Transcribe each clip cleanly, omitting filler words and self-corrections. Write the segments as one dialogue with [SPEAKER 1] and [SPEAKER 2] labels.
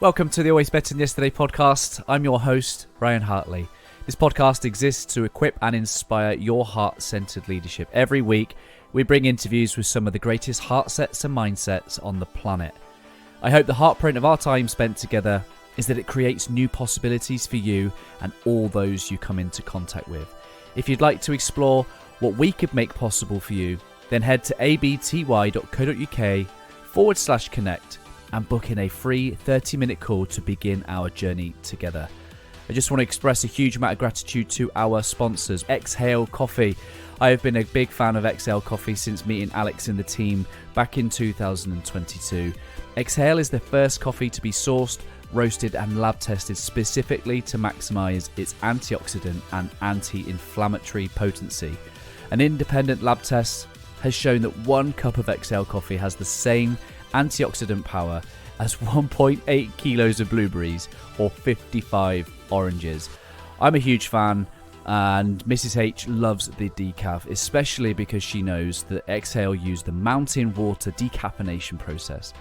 [SPEAKER 1] Welcome to the Always Better Than Yesterday podcast. I'm your host, Ryan Hartley. This podcast exists to equip and inspire your heart-centered leadership. Every week, we bring interviews with some of the greatest heart sets and mindsets on the planet. I hope the heartprint of our time spent together is that it creates new possibilities for you and all those you come into contact with. If you'd like to explore what we could make possible for you, then head to abty.co.uk/connect and book in a free 30-minute call to begin our journey together. I just want to express a huge amount of gratitude to our sponsors, Exhale Coffee. I have been a big fan of Exhale Coffee since meeting Alex and the team back in 2022. Exhale is the first coffee to be sourced, roasted and lab tested specifically to maximize its antioxidant and anti-inflammatory potency. An independent lab test has shown that 1 cup of Exhale Coffee has the same antioxidant power as 1.8 kilos of blueberries or 55 oranges. I'm a huge fan, and Mrs. H loves the decaf, especially because she knows that Exhale use the mountain water decaffeination process,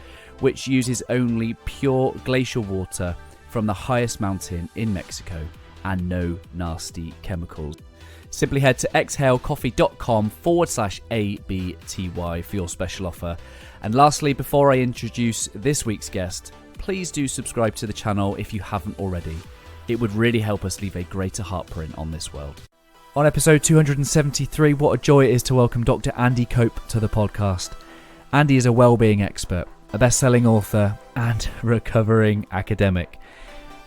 [SPEAKER 1] which uses only pure glacial water from the highest mountain in Mexico and no nasty chemicals. Simply head to exhalecoffee.com/ABTY for your special offer. And lastly, before I introduce this week's guest, please do subscribe to the channel if you haven't already. It would really help us leave a greater heartprint on this world. On episode 273, what a joy it is to welcome Dr. Andy Cope to the podcast. Andy is a wellbeing expert, a best-selling author, and recovering academic.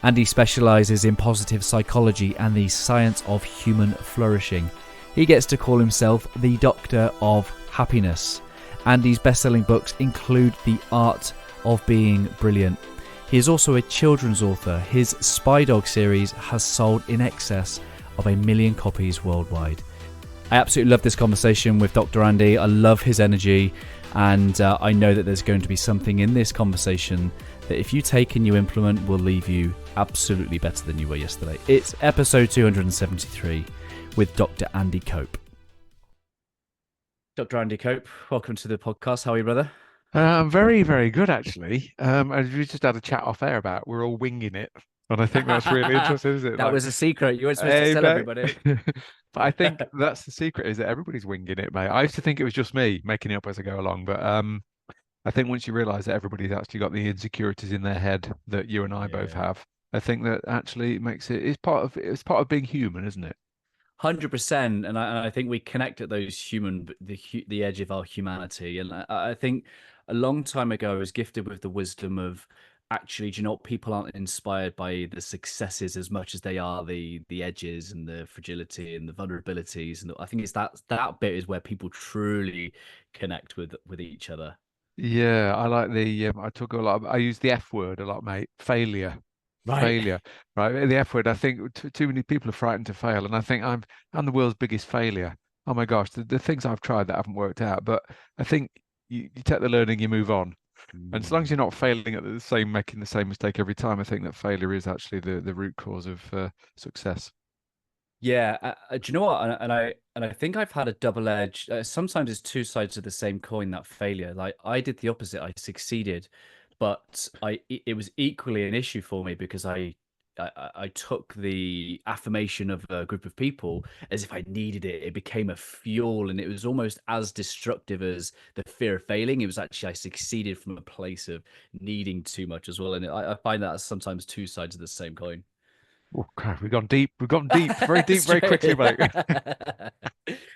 [SPEAKER 1] Andy specialises in positive psychology and the science of human flourishing. He gets to call himself the Doctor of Happiness. Andy's best-selling books include The Art of Being Brilliant. He is also a children's author. His Spy Dog series has sold in excess of 1 million copies worldwide. I absolutely love this conversation with Dr. Andy. I love his energy, and I know that there's going to be something in this conversation that if you take and you implement will leave you absolutely better than you were yesterday. It's episode 273 with Dr. Andy Cope. Dr. Andy Cope, welcome to the podcast. How are you, brother?
[SPEAKER 2] I'm very, very good, actually. We just had a chat off air about we're all winging it, and I think that's really interesting, isn't it?
[SPEAKER 1] That was a secret. You weren't supposed to tell everybody.
[SPEAKER 2] But I think that's the secret, is that everybody's winging it, mate. I used to think it was just me making it up as I go along, but I think once you realise that everybody's actually got the insecurities in their head that you and I both have, I think that actually makes it's part of being human, isn't it?
[SPEAKER 1] 100%, and I think we connect at those the edge of our humanity, and I think a long time ago I was gifted with the wisdom of actually, do you know what, people aren't inspired by the successes as much as they are the edges and the fragility and the vulnerabilities, and I think it's that bit is where people truly connect with each other.
[SPEAKER 2] Yeah, I like I use the F word a lot, mate. Failure.
[SPEAKER 1] Right.
[SPEAKER 2] Failure, right? The F word. I think too many people are frightened to fail, and I think I'm the world's biggest failure. Oh my gosh, the things I've tried that haven't worked out. But I think you take the learning, you move on, and as long as you're not failing at making the same mistake every time, I think that failure is actually the root cause of success.
[SPEAKER 1] Yeah, do you know what? And I think I've had a double edge. Sometimes it's two sides of the same coin. That failure, like I did the opposite. I succeeded, but it was equally an issue for me because I took the affirmation of a group of people as if I needed it. It became a fuel, and it was almost as destructive as the fear of failing. It was actually I succeeded from a place of needing too much as well, and I find that as sometimes two sides of the same coin.
[SPEAKER 2] Oh, God, we've gone deep, very deep, very quickly, mate.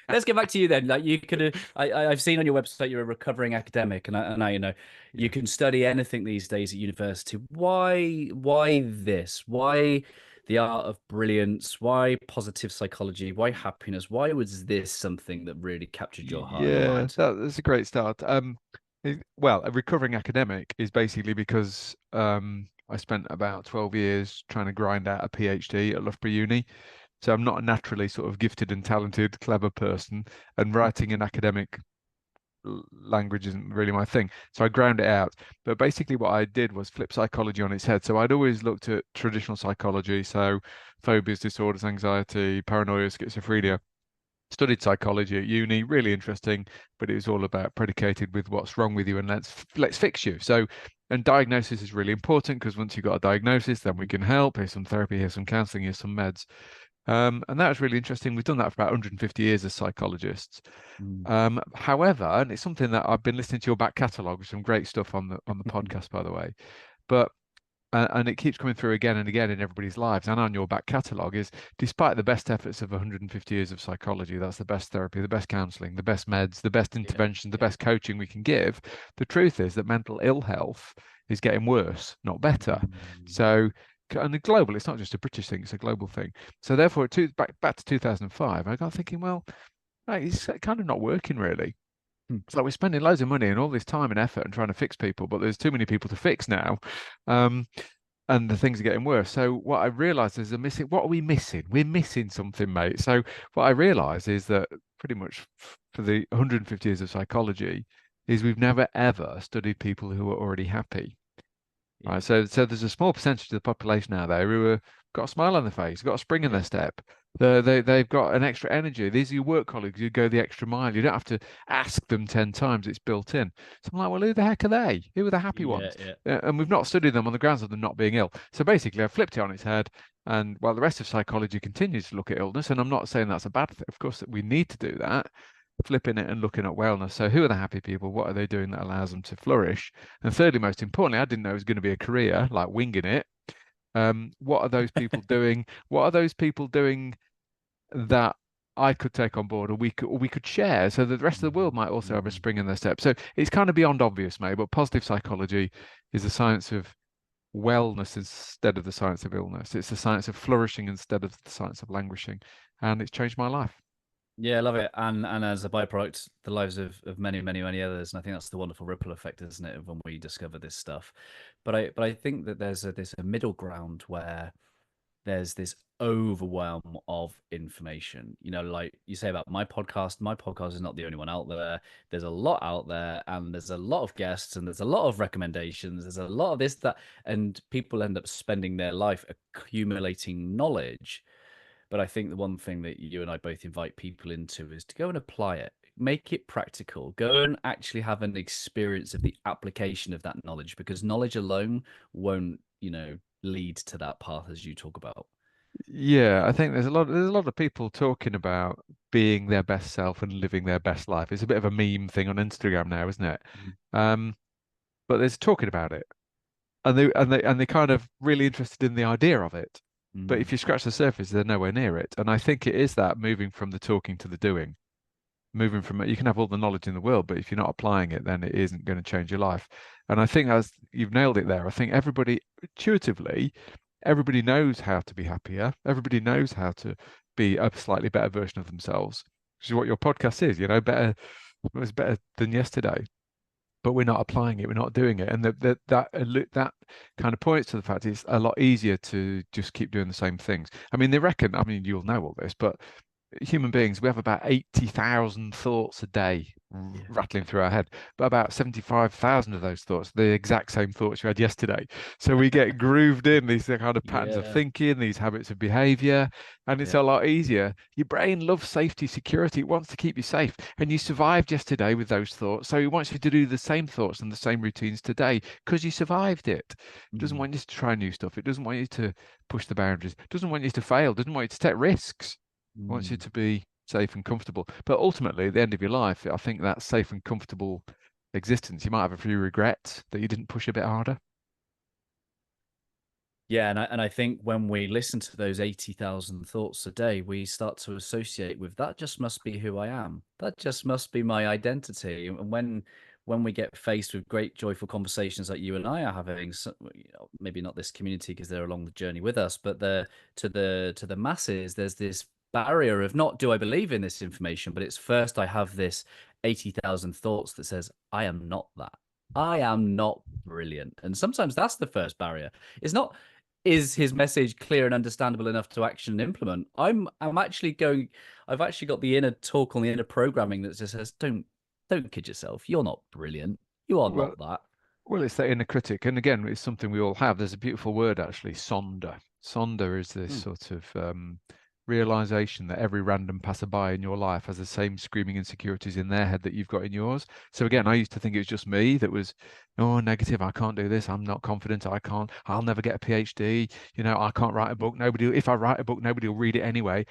[SPEAKER 1] Let's get back to you then. Like you could have, I've seen on your website you're a recovering academic, and I you know you can study anything these days at university. Why this? Why the art of brilliance? Why positive psychology? Why happiness? Why was this something that really captured your heart?
[SPEAKER 2] Yeah, that's a great start. Well, a recovering academic is basically because I spent about 12 years trying to grind out a PhD at Loughborough Uni. So I'm not a naturally sort of gifted and talented, clever person, and writing in academic language isn't really my thing. So I ground it out. But basically what I did was flip psychology on its head. So I'd always looked at traditional psychology, so phobias, disorders, anxiety, paranoia, schizophrenia. Studied psychology at uni, really interesting, but it was all about predicated with what's wrong with you and let's fix you. So And diagnosis is really important because once you've got a diagnosis, then we
[SPEAKER 1] Mhm.
[SPEAKER 2] can help. Here's some therapy, here's some counselling, here's some meds. And that was really interesting. We've done that for about 150 years as psychologists.
[SPEAKER 1] Mm.
[SPEAKER 2] However, and it's something that I've been listening to your back catalogue, some great stuff on the podcast, by the way. But and it keeps coming through again and again in everybody's lives and on your back catalogue is despite the best efforts of 150 years of psychology, that's the best therapy, the best counselling, the best meds, the best
[SPEAKER 1] Yeah,
[SPEAKER 2] intervention, the
[SPEAKER 1] yeah.
[SPEAKER 2] best coaching we can give. The truth is that mental ill health is getting worse, not better.
[SPEAKER 1] Mm.
[SPEAKER 2] So, and global, it's not just a British thing, it's a global thing. So therefore, back to 2005, I got thinking, well, right, it's kind of not working really.
[SPEAKER 1] Hmm.
[SPEAKER 2] It's like we're spending loads of money and all this time and effort and trying to fix people, but there's too many people to fix now. Um, and the things are getting worse. So what I realized is what are we missing? We're missing something, mate. So what I realized is that pretty much for the 150 years of psychology is we've never ever studied people who are already happy.
[SPEAKER 1] Yeah.
[SPEAKER 2] Right. So there's a small percentage of the population out there who have got a smile on their face, got a spring in
[SPEAKER 1] Yeah.
[SPEAKER 2] their step. They've got an extra energy. These are your work colleagues who go the extra mile. You don't have to ask them 10 times, it's built in. So I'm like, well, who the heck are they? Who are the happy
[SPEAKER 1] Yeah.
[SPEAKER 2] ones?
[SPEAKER 1] Yeah.
[SPEAKER 2] And we've not studied them on the grounds of them not being ill. So basically, I've flipped it on its head. And while the rest of psychology continues to look at illness, and I'm not saying that's a bad thing, of course, that we need to do that, flipping it and looking at wellness. So who are the happy people? What are they doing that allows them to flourish? And thirdly, most importantly, I didn't know it was going to be a career, like winging it. What are those people doing? What are those people doing that I could take on board, or we could share, so that the rest of the world might also have a
[SPEAKER 1] Mm.
[SPEAKER 2] spring in their step. So it's kind of beyond obvious, mate. But positive psychology is the science of wellness instead of the science of illness. It's the science of flourishing instead of the science of languishing, and it's changed my life.
[SPEAKER 1] Yeah, I love it. And as a byproduct, the lives of many, many, many others. And I think that's the wonderful ripple effect, isn't it, of when we discover this stuff. But I think that there's a middle ground where there's this overwhelm of information. You know, like you say about my podcast is not the only one out there. There's a lot out there, and there's a lot of guests, and there's a lot of recommendations. There's a lot of this, that, and people end up spending their life accumulating knowledge. But I think the one thing that you and I both invite people into is to go and apply it, make it practical, go and actually have an experience of the application of that knowledge, because knowledge alone won't, lead to that path as you talk about.
[SPEAKER 2] Yeah, I think there's a lot of people talking about being their best self and living their best life. It's a bit of a meme thing on Instagram now, isn't it?
[SPEAKER 1] Mhm.
[SPEAKER 2] Um, but there's talking about it, and they're kind of really interested in the idea of it. But
[SPEAKER 1] Mm.
[SPEAKER 2] if you scratch the surface, they're nowhere near it. And I think it is that moving from the talking to the doing. Moving from it, you can have all the knowledge in the world, but if you're not applying it, then it isn't going to change your life. And I think as you've nailed it there, I think everybody intuitively, everybody knows how to be happier. Everybody knows how to be a slightly better version of themselves, which is what your podcast is, better, it was better than yesterday. But we're not applying it, we're not doing it. And that kind of points to the fact it's a lot easier to just keep doing the same things. I mean, they reckon, I mean, you'll know all this, but human beings, we have about 80,000 thoughts a day
[SPEAKER 1] Yeah.
[SPEAKER 2] rattling through our head, but about 75,000 of those thoughts, the exact same thoughts you had yesterday. So we get grooved in these kind of patterns of
[SPEAKER 1] Yeah.
[SPEAKER 2] thinking, these habits of behavior, and it's
[SPEAKER 1] Yeah.
[SPEAKER 2] a lot easier. Your brain loves safety, security. It wants to keep you safe. And you survived yesterday with those thoughts. So it wants you to do the same thoughts and the same routines today because you survived it. It doesn't
[SPEAKER 1] Mm.
[SPEAKER 2] want you to try new stuff. It doesn't want you to push the boundaries. It doesn't want you to fail. It doesn't want you to take risks. Wants you
[SPEAKER 1] Mm.
[SPEAKER 2] to be safe and comfortable. But ultimately, at the end of your life, I think that safe and comfortable existence, you might have a few regrets that you didn't push a bit harder.
[SPEAKER 1] Yeah, and I think when we listen to those 80,000 thoughts a day, we start to associate with that just must be who I am. That just must be my identity. And when we get faced with great joyful conversations like you and I are having, so, maybe not this community because they're along the journey with us, but to the masses, there's this barrier of not do I believe in this information, but it's first I have this 80,000 thoughts that says I am not that. I am not brilliant. And sometimes that's the first barrier. It's not, is his message clear and understandable enough to action and implement? I'm actually going, I've actually got the inner talk on the inner programming that just says, don't kid yourself. You're not brilliant. You are
[SPEAKER 2] Well,
[SPEAKER 1] not that.
[SPEAKER 2] well, it's that inner critic, and again, it's something we all have. There's a beautiful word actually, sonder. Sonder is this
[SPEAKER 1] Hmm.
[SPEAKER 2] sort of realization that every random passerby in your life has the same screaming insecurities in their head that you've got in yours. So again, I used to think it was just me that was, oh, negative. I can't do this. I'm not confident. I'll never get a PhD. I can't write a book. If I write a book, nobody will read it anyway.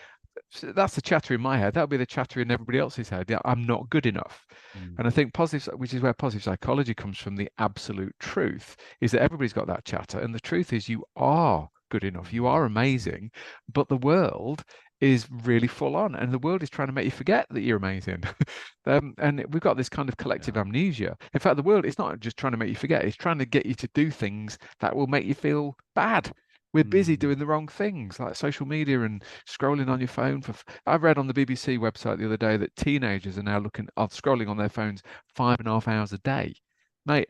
[SPEAKER 2] So that's the chatter in my head. That'll be the chatter in everybody else's head. Yeah, I'm not good enough.
[SPEAKER 1] Mm.
[SPEAKER 2] And I think positive, which is where positive psychology comes from, the absolute truth is that everybody's got that chatter. And the truth is you are good enough. You are amazing, but the world is really full on, and the world is trying to make you forget that you're amazing. And we've got this kind of collective
[SPEAKER 1] Yeah.
[SPEAKER 2] amnesia. In fact, the world is not just trying to make you forget; it's trying to get you to do things that will make you feel bad. We're busy
[SPEAKER 1] Mm.
[SPEAKER 2] doing the wrong things, like social media and scrolling on your phone. I read on the BBC website the other day that teenagers are now looking at scrolling on their phones 5.5 hours a day. Mate,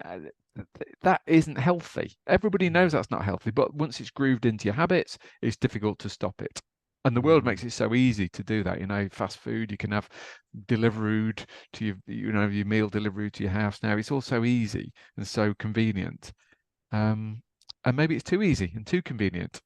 [SPEAKER 2] that isn't healthy. Everybody knows
[SPEAKER 1] Mm.
[SPEAKER 2] that's not healthy, but once it's grooved into your habits, it's difficult to stop it. And the world
[SPEAKER 1] Mm.
[SPEAKER 2] makes it so easy to do that. Fast food, you can have delivered to your meal delivered to your house now. It's all so easy and so convenient. Um, and maybe it's too easy and too convenient.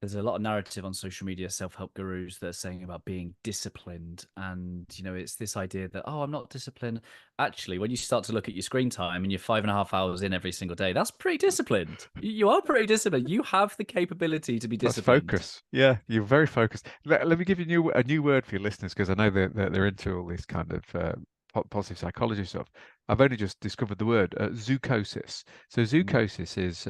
[SPEAKER 1] There's a lot of narrative on social media, self-help gurus that are saying about being disciplined. And, it's this idea that, oh, I'm not disciplined. Actually, when you start to look at your screen time and you're 5.5 hours in every single day, that's pretty disciplined. You are pretty disciplined. You have the capability to be
[SPEAKER 2] That's
[SPEAKER 1] disciplined.
[SPEAKER 2] focus. Yeah, you're very focused. Let me give you a new word for your listeners because I know they're into all this kind of positive psychology stuff. I've only just discovered the word zoochosis. So
[SPEAKER 1] Mm.
[SPEAKER 2] zoochosis is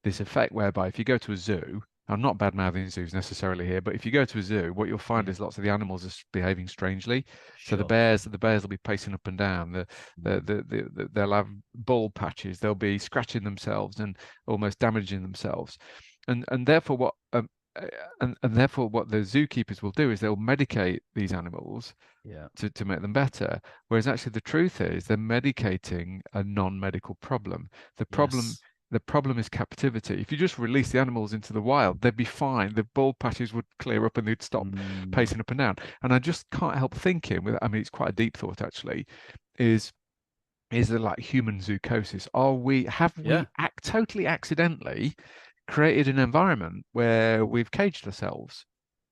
[SPEAKER 2] this effect whereby if you go to a zoo, I'm not bad mouthing zoos necessarily here, but if you go to a zoo, what you'll find
[SPEAKER 1] Yeah,
[SPEAKER 2] is lots of the animals are behaving strangely. So
[SPEAKER 1] sure.
[SPEAKER 2] the bears will be pacing up and down.
[SPEAKER 1] Mm.
[SPEAKER 2] They'll have bald patches. They'll be scratching themselves and almost damaging themselves and therefore uh, and therefore what the zookeepers will do is they'll medicate these animals
[SPEAKER 1] Yeah.
[SPEAKER 2] to make them better, whereas actually the truth is they're medicating a non-medical problem. the problem
[SPEAKER 1] Yes.
[SPEAKER 2] the problem is captivity. If you just release the animals into the wild, they'd be fine. The bald patches would clear up and they'd stop
[SPEAKER 1] Mm.
[SPEAKER 2] pacing up and down. And I just can't help thinking I mean it's quite a deep thought actually, is is there like human zoochosis? Have
[SPEAKER 1] Yeah.
[SPEAKER 2] we totally accidentally created an environment where we've caged ourselves?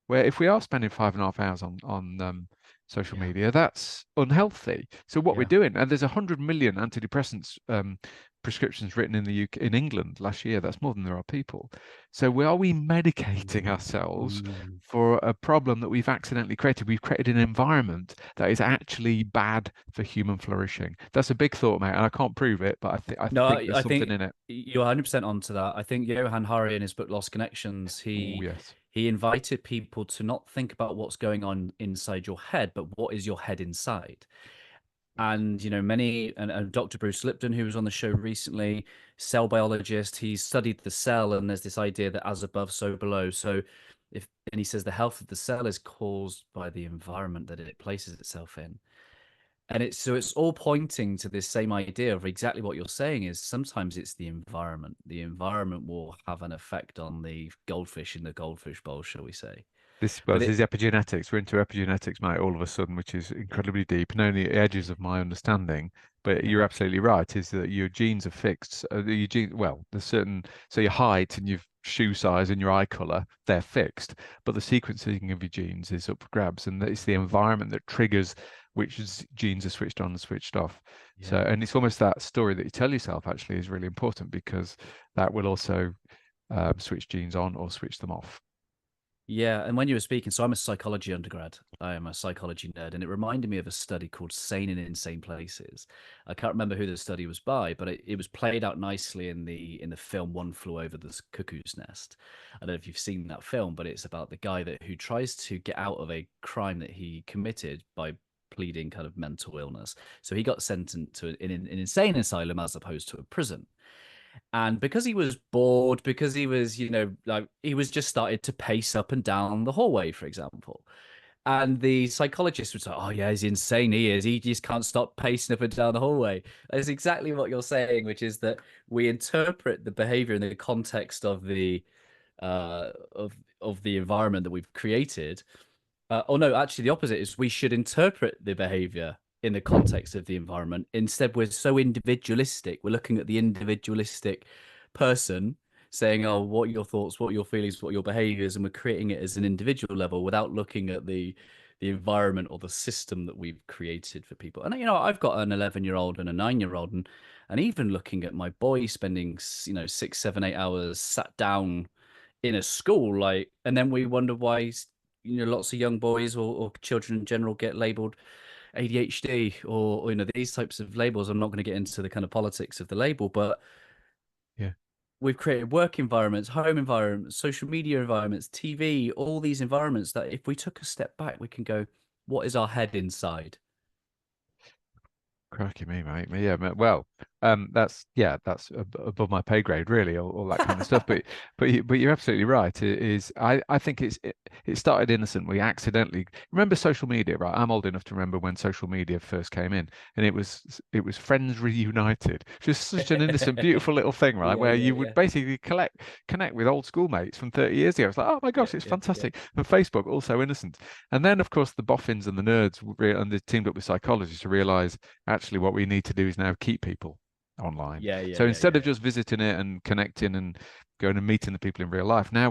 [SPEAKER 2] Where if we are spending 5.5 hours on social
[SPEAKER 1] Yeah.
[SPEAKER 2] media, that's unhealthy. So what we're
[SPEAKER 1] Yeah.
[SPEAKER 2] doing, and there's 100 million antidepressants prescriptions written in the UK, in England last year. That's more than there are people. So are we medicating
[SPEAKER 1] Mm.
[SPEAKER 2] ourselves
[SPEAKER 1] Mm.
[SPEAKER 2] for a problem that we've accidentally created? We've created an environment that is actually bad for human flourishing. That's a big thought, mate, and I can't prove it, but I
[SPEAKER 1] No,
[SPEAKER 2] think
[SPEAKER 1] I
[SPEAKER 2] there's something
[SPEAKER 1] think
[SPEAKER 2] in it.
[SPEAKER 1] you're 100% onto that. I think Johan Hari in his book Lost Connections,
[SPEAKER 2] Oh
[SPEAKER 1] he
[SPEAKER 2] yes.
[SPEAKER 1] he invited people to not think about what's going on inside your head, but what is your head inside. And and Dr. Bruce Lipton, who was on the show recently, cell biologist, he's studied the cell, and there's this idea that as above, so below. So and he says the health of the cell is caused by the environment that it places itself in. And it's all pointing to this same idea of exactly what you're saying is sometimes it's the environment. The environment will have an effect on the goldfish in the goldfish bowl, shall we say. But
[SPEAKER 2] This
[SPEAKER 1] it
[SPEAKER 2] is epigenetics. We're into epigenetics, mate, all of a sudden, which is incredibly deep and only edges of my understanding. But
[SPEAKER 1] Yeah.
[SPEAKER 2] you're absolutely right, is that your genes are fixed. There's certain, so your height and your shoe size and your eye color, they're fixed. But the sequencing of your genes is up for grabs. And it's the environment that triggers which genes are switched on and switched off. So,
[SPEAKER 1] Yeah.
[SPEAKER 2] and it's almost that story that you tell yourself actually is really important because that will also switch genes on or switch them off.
[SPEAKER 1] Yeah, and when you were speaking, so I'm a psychology undergrad. I am a psychology nerd, and it reminded me of a study called Sane in Insane Places. I can't remember who the study was by, but it was played out nicely in the film One Flew Over the Cuckoo's Nest. I don't know if you've seen that film, but it's about the guy who tries to get out of a crime that he committed by pleading kind of mental illness. So he got sentenced to an insane asylum as opposed to a prison. And because he was bored, because he was, like he was just started to pace up and down the hallway, for example. And the psychologist was like, "Oh yeah, he's insane. He is. He just can't stop pacing up and down the hallway." That's exactly what you're saying, which is that we interpret the behavior in the context of the of the environment that we've created. Oh no, actually, the opposite is we should interpret the behavior in the context of the environment. Instead, we're so individualistic. We're looking at the individualistic person. saying, oh, what are your thoughts, what are your feelings, what are your behaviors, and we're creating it as an individual level without looking at the environment or the system that we've created for people. And I've got an 11-year-old and a 9-year-old, and even looking at my boy spending 6, 7, 8 hours sat down in a school, like, and then we wonder why lots of young boys or children in general get labeled ADHD or these types of labels. I'm not going to get into the kind of politics of the label, but
[SPEAKER 2] Yeah.
[SPEAKER 1] we've created work environments, home environments, social media environments, TV, all these environments that if we took a step back, we can go, what is our head inside?
[SPEAKER 2] Crikey me, mate. Yeah, well, that's above my pay grade, really, all that kind of stuff. But you're absolutely right. I think it started innocent. We accidentally remember social media, right? I'm old enough to remember when social media first came in, and it was Friends Reunited, just such an innocent, beautiful little thing, right?
[SPEAKER 1] Yeah,
[SPEAKER 2] Where
[SPEAKER 1] yeah,
[SPEAKER 2] you would
[SPEAKER 1] yeah,
[SPEAKER 2] basically connect with old schoolmates from 30 years ago. It's like, oh my
[SPEAKER 1] yeah,
[SPEAKER 2] gosh, it's
[SPEAKER 1] yeah, yeah.
[SPEAKER 2] fantastic. And Facebook also innocent. And then, of course, the boffins and the nerds and they teamed up with psychologists to realize actually what we need to do is now keep people online.
[SPEAKER 1] Yeah, yeah,
[SPEAKER 2] So
[SPEAKER 1] yeah,
[SPEAKER 2] instead
[SPEAKER 1] yeah,
[SPEAKER 2] of just visiting it and connecting and going and meeting the people in real life, now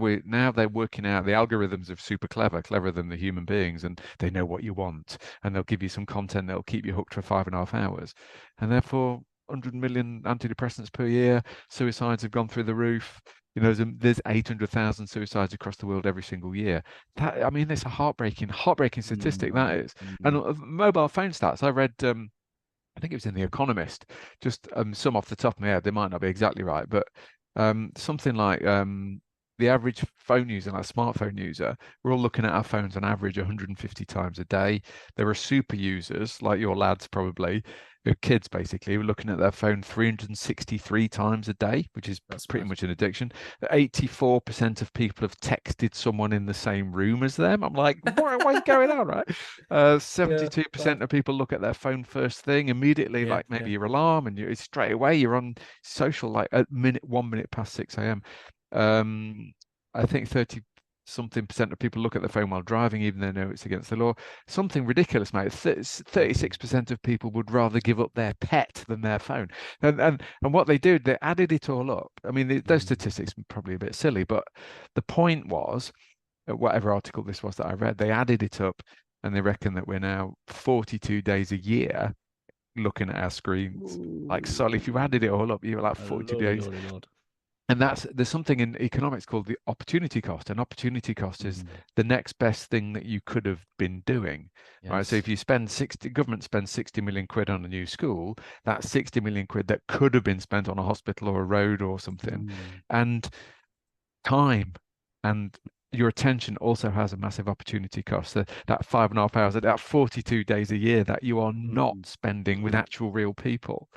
[SPEAKER 2] they're working out the algorithms are super cleverer than the human beings, and they know what you want, and they'll give you some content that'll keep you hooked for 5.5 hours, and therefore 100 million antidepressants per year, suicides have gone through the roof. There's 800,000 suicides across the world every single year. I mean, it's a heartbreaking statistic that
[SPEAKER 1] Mm,
[SPEAKER 2] is. And
[SPEAKER 1] mm,
[SPEAKER 2] mobile phone stats, I read I think it was in The Economist, just some off the top of my head, they might not be exactly right, but something like the average phone user, like smartphone user, we're all looking at our phones on average 150 times a day. There are super users, like your lads probably, kids basically, who are looking at their phone 363 times a day, which is
[SPEAKER 1] that's
[SPEAKER 2] pretty
[SPEAKER 1] mad.
[SPEAKER 2] much an addiction. 84% of people have texted someone in the same room as them. I'm like, what is going on, right?
[SPEAKER 1] Yeah,
[SPEAKER 2] 72%
[SPEAKER 1] mad.
[SPEAKER 2] of people look at their phone first thing immediately,
[SPEAKER 1] Yeah,
[SPEAKER 2] like
[SPEAKER 1] yeah.
[SPEAKER 2] maybe your alarm, and it's straight away you're on social like at 1 minute past 6 a.m. Um, I think 30 something percent of people look at their phone while driving, even though they know it's against the law. Something ridiculous, mate.
[SPEAKER 1] Mm,
[SPEAKER 2] 36% of people would rather give up their pet than their phone. And what they did, they added it all up. I mean, those
[SPEAKER 1] mm,
[SPEAKER 2] statistics are probably a bit silly, but the point was, whatever article this was that I read, they added it up and they reckon that we're now 42 days a year looking at our screens. Like, so if you
[SPEAKER 1] ooh,
[SPEAKER 2] added it all up, you're like
[SPEAKER 1] a
[SPEAKER 2] 42
[SPEAKER 1] lordy,
[SPEAKER 2] days.
[SPEAKER 1] lordy, lord.
[SPEAKER 2] And there's something in economics called the opportunity cost. And opportunity cost is
[SPEAKER 1] Mm,
[SPEAKER 2] the next best thing that you could have been doing, right? So
[SPEAKER 1] yes.
[SPEAKER 2] if you spend government spends 60 million quid on a new school, that's 60 million quid that could have been spent on a hospital or a road or something.
[SPEAKER 1] Mm,
[SPEAKER 2] And time and your attention also has a massive opportunity cost. That 5.5 hours, that 42 days a year that you are not
[SPEAKER 1] mm,
[SPEAKER 2] spending with
[SPEAKER 1] mm.
[SPEAKER 2] actual real people.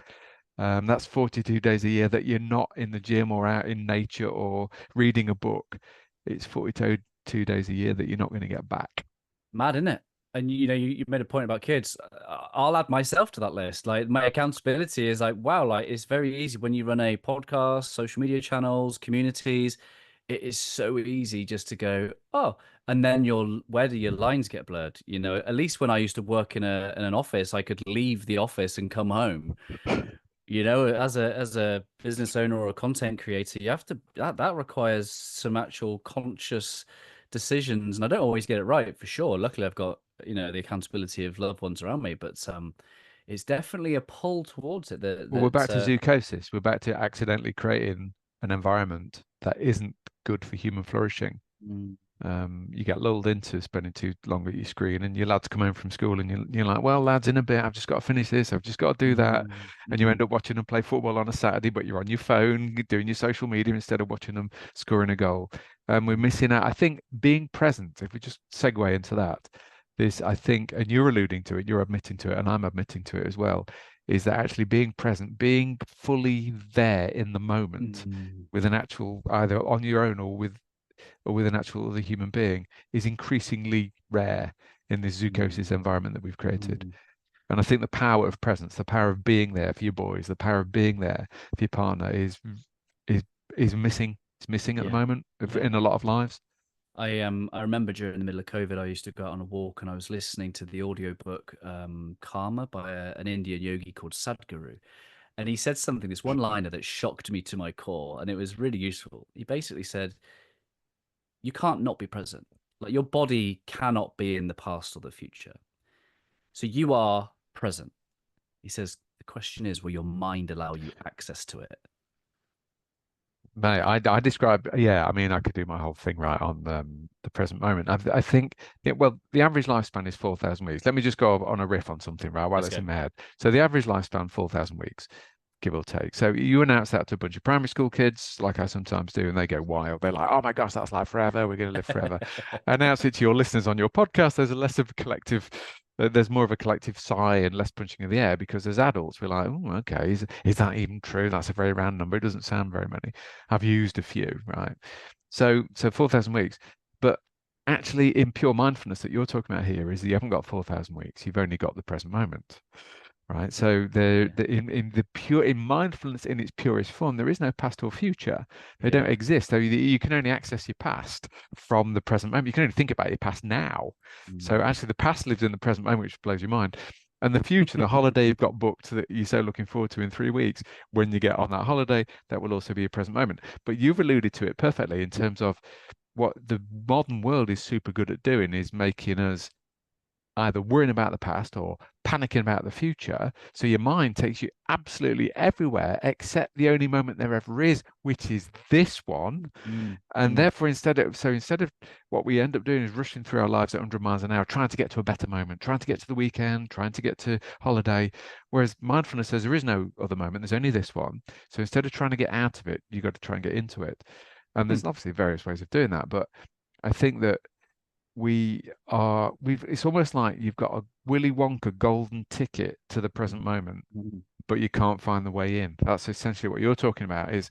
[SPEAKER 2] That's 42 days a year that you're not in the gym or out in nature or reading a book. It's 42 days a year that you're not going to get back.
[SPEAKER 1] Mad, isn't it? And you made a point about kids. I'll add myself to that list. Like my accountability is like, wow, like it's very easy when you run a podcast, social media channels, communities. It is so easy just to go, oh, and then where do your lines get blurred? At least when I used to work in an office, I could leave the office and come home. As a business owner or a content creator, you have to that requires some actual conscious decisions, and I don't always get it right for sure. Luckily, I've got the accountability of loved ones around me, but it's definitely a pull towards it
[SPEAKER 2] Well, we're back
[SPEAKER 1] that
[SPEAKER 2] to zoochosis. We're back to accidentally creating an environment that isn't good for human flourishing.
[SPEAKER 1] mm,
[SPEAKER 2] You get lulled into spending too long at your screen, and your lads come home from school, and you're like, well, lads, in a bit, I've just got to finish this, I've just got to do that.
[SPEAKER 1] mm,
[SPEAKER 2] And you
[SPEAKER 1] mm,
[SPEAKER 2] end up watching them play football on a Saturday, but you're on your phone doing your social media instead of watching them scoring a goal. And we're
[SPEAKER 1] mm.
[SPEAKER 2] missing out. I think being present, if we just segue into that, this, I think, and you're alluding to it, you're admitting to it, and I'm admitting to it as well, is that actually being present, being fully there in the moment
[SPEAKER 1] Mm,
[SPEAKER 2] with an actual, either on your own or with an actual other human being is increasingly rare in this zoochosis
[SPEAKER 1] mm,
[SPEAKER 2] environment that we've created.
[SPEAKER 1] mm.
[SPEAKER 2] And I think the power of presence, the power of being there for your boys, the power of being there for your partner is is missing. It's missing at the
[SPEAKER 1] Yeah,
[SPEAKER 2] moment
[SPEAKER 1] yeah.
[SPEAKER 2] in a lot of lives.
[SPEAKER 1] I remember during the middle of COVID, I used to go out on a walk and I was listening to the audiobook Karma by an Indian yogi called Sadhguru. And he said something, this one liner that shocked me to my core, and it was really useful. He basically said, you can't not be present. Like your body cannot be in the past or the future. So you are present. He says, the question is, will your mind allow you access to it?
[SPEAKER 2] Mate, I describe, yeah, I mean, I could do my whole thing right on the present moment. I think, yeah, well, the average lifespan is 4,000 weeks. Let me just go on a riff on something, right, while
[SPEAKER 1] Let's
[SPEAKER 2] it's
[SPEAKER 1] go.
[SPEAKER 2] in my head. So the average lifespan, 4,000 weeks, give or take. So you announce that to a bunch of primary school kids, like I sometimes do, and they go wild. They're like, oh my gosh, that's like forever. We're going to live forever. Announce it to your listeners on your podcast. There's a less of a collective there's more of a collective sigh and less punching of the air because as adults we're like, oh, okay, is that even true? That's a very round number. It doesn't sound very many. I've used a few, right? So 4,000 weeks, but actually in pure mindfulness that you're talking about here is that you haven't got 4,000 weeks. You've only got the present moment. Right. So
[SPEAKER 1] Yeah.
[SPEAKER 2] in the pure in mindfulness in its purest form, there is no past or future. They don't
[SPEAKER 1] Yeah.
[SPEAKER 2] exist. So you can only access your past from the present moment. You can only think about your past now. So
[SPEAKER 1] Mm.
[SPEAKER 2] actually the past lives in the present moment, which blows your mind. And the future, the holiday you've got booked that you're so looking forward to in 3 weeks, when you get on that holiday, that will also be a present moment. But you've alluded to it perfectly in terms of what the modern world is super good at doing is making us either worrying about the past or panicking about the future. So your mind takes you absolutely everywhere except the only moment there ever is, which is this one.
[SPEAKER 1] Mm.
[SPEAKER 2] And
[SPEAKER 1] Mm.
[SPEAKER 2] therefore, instead of what we end up doing is rushing through our lives at 100 miles an hour, trying to get to a better moment, trying to get to the weekend, trying to get to holiday. Whereas mindfulness says there is no other moment, there's only this one. So instead of trying to get out of it, you've got to try and get into it. And there's obviously various ways of doing that. But I think that we've it's almost like you've got a Willy Wonka golden ticket to the present moment,
[SPEAKER 1] Mm.
[SPEAKER 2] but you can't find the way in. That's essentially what you're talking about is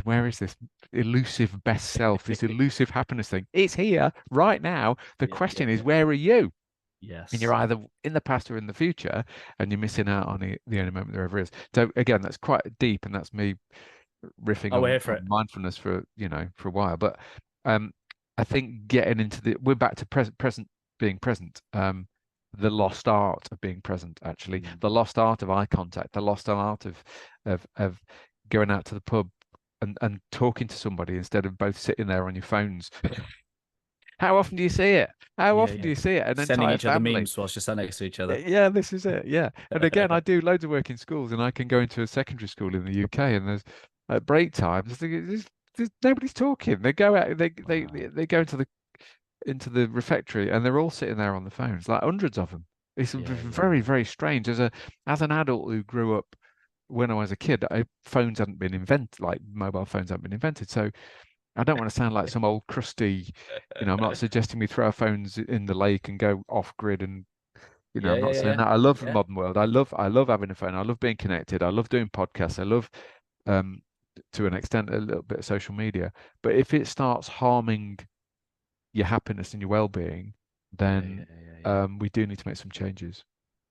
[SPEAKER 2] where is this elusive best self, this elusive happiness thing? It's here right now. The
[SPEAKER 1] Yeah. Yeah.
[SPEAKER 2] question is,
[SPEAKER 1] Yeah.
[SPEAKER 2] where are you? And you're
[SPEAKER 1] Yes.
[SPEAKER 2] either in the past or in the future, and you're missing out on the only moment there ever is. So again, that's quite deep, and that's me riffing
[SPEAKER 1] Oh, we're here for
[SPEAKER 2] on
[SPEAKER 1] it.
[SPEAKER 2] mindfulness for for a while. But um, I think getting into we're back to present being present. The lost art of being present, actually,
[SPEAKER 1] Mm.
[SPEAKER 2] the lost art of eye contact, the lost art of going out to the pub and talking to somebody instead of both sitting there on your phones. How often do you see it? How
[SPEAKER 1] Yeah.
[SPEAKER 2] often do
[SPEAKER 1] Yeah.
[SPEAKER 2] you see it? An
[SPEAKER 1] Sending
[SPEAKER 2] entire
[SPEAKER 1] each other
[SPEAKER 2] family.
[SPEAKER 1] memes whilst you're sat next to each other.
[SPEAKER 2] Yeah, this is it. Yeah. And again, I do loads of work in schools and I can go into a secondary school in the UK and there's at break times, nobody's talking. They go out,
[SPEAKER 1] Wow.
[SPEAKER 2] they go into the refectory and they're all sitting there on the phones, like hundreds of them. It's
[SPEAKER 1] Yeah. Yeah.
[SPEAKER 2] very,
[SPEAKER 1] Yeah.
[SPEAKER 2] very strange. As an adult who grew up when I was a kid, phones hadn't been invented, like mobile phones hadn't been invented. So I don't want to sound like some old crusty, I'm not suggesting we throw our phones in the lake and go off grid and
[SPEAKER 1] Yeah.
[SPEAKER 2] I'm
[SPEAKER 1] Yeah.
[SPEAKER 2] not
[SPEAKER 1] Yeah.
[SPEAKER 2] saying
[SPEAKER 1] Yeah.
[SPEAKER 2] that. I love the
[SPEAKER 1] Yeah.
[SPEAKER 2] modern world. I love having a phone. I love being connected. I love doing podcasts. I love um to an extent a little bit of social media. But if it starts harming your happiness and your well-being,
[SPEAKER 1] Yeah. Yeah.
[SPEAKER 2] then
[SPEAKER 1] Yeah. Yeah.
[SPEAKER 2] we do need to make some changes.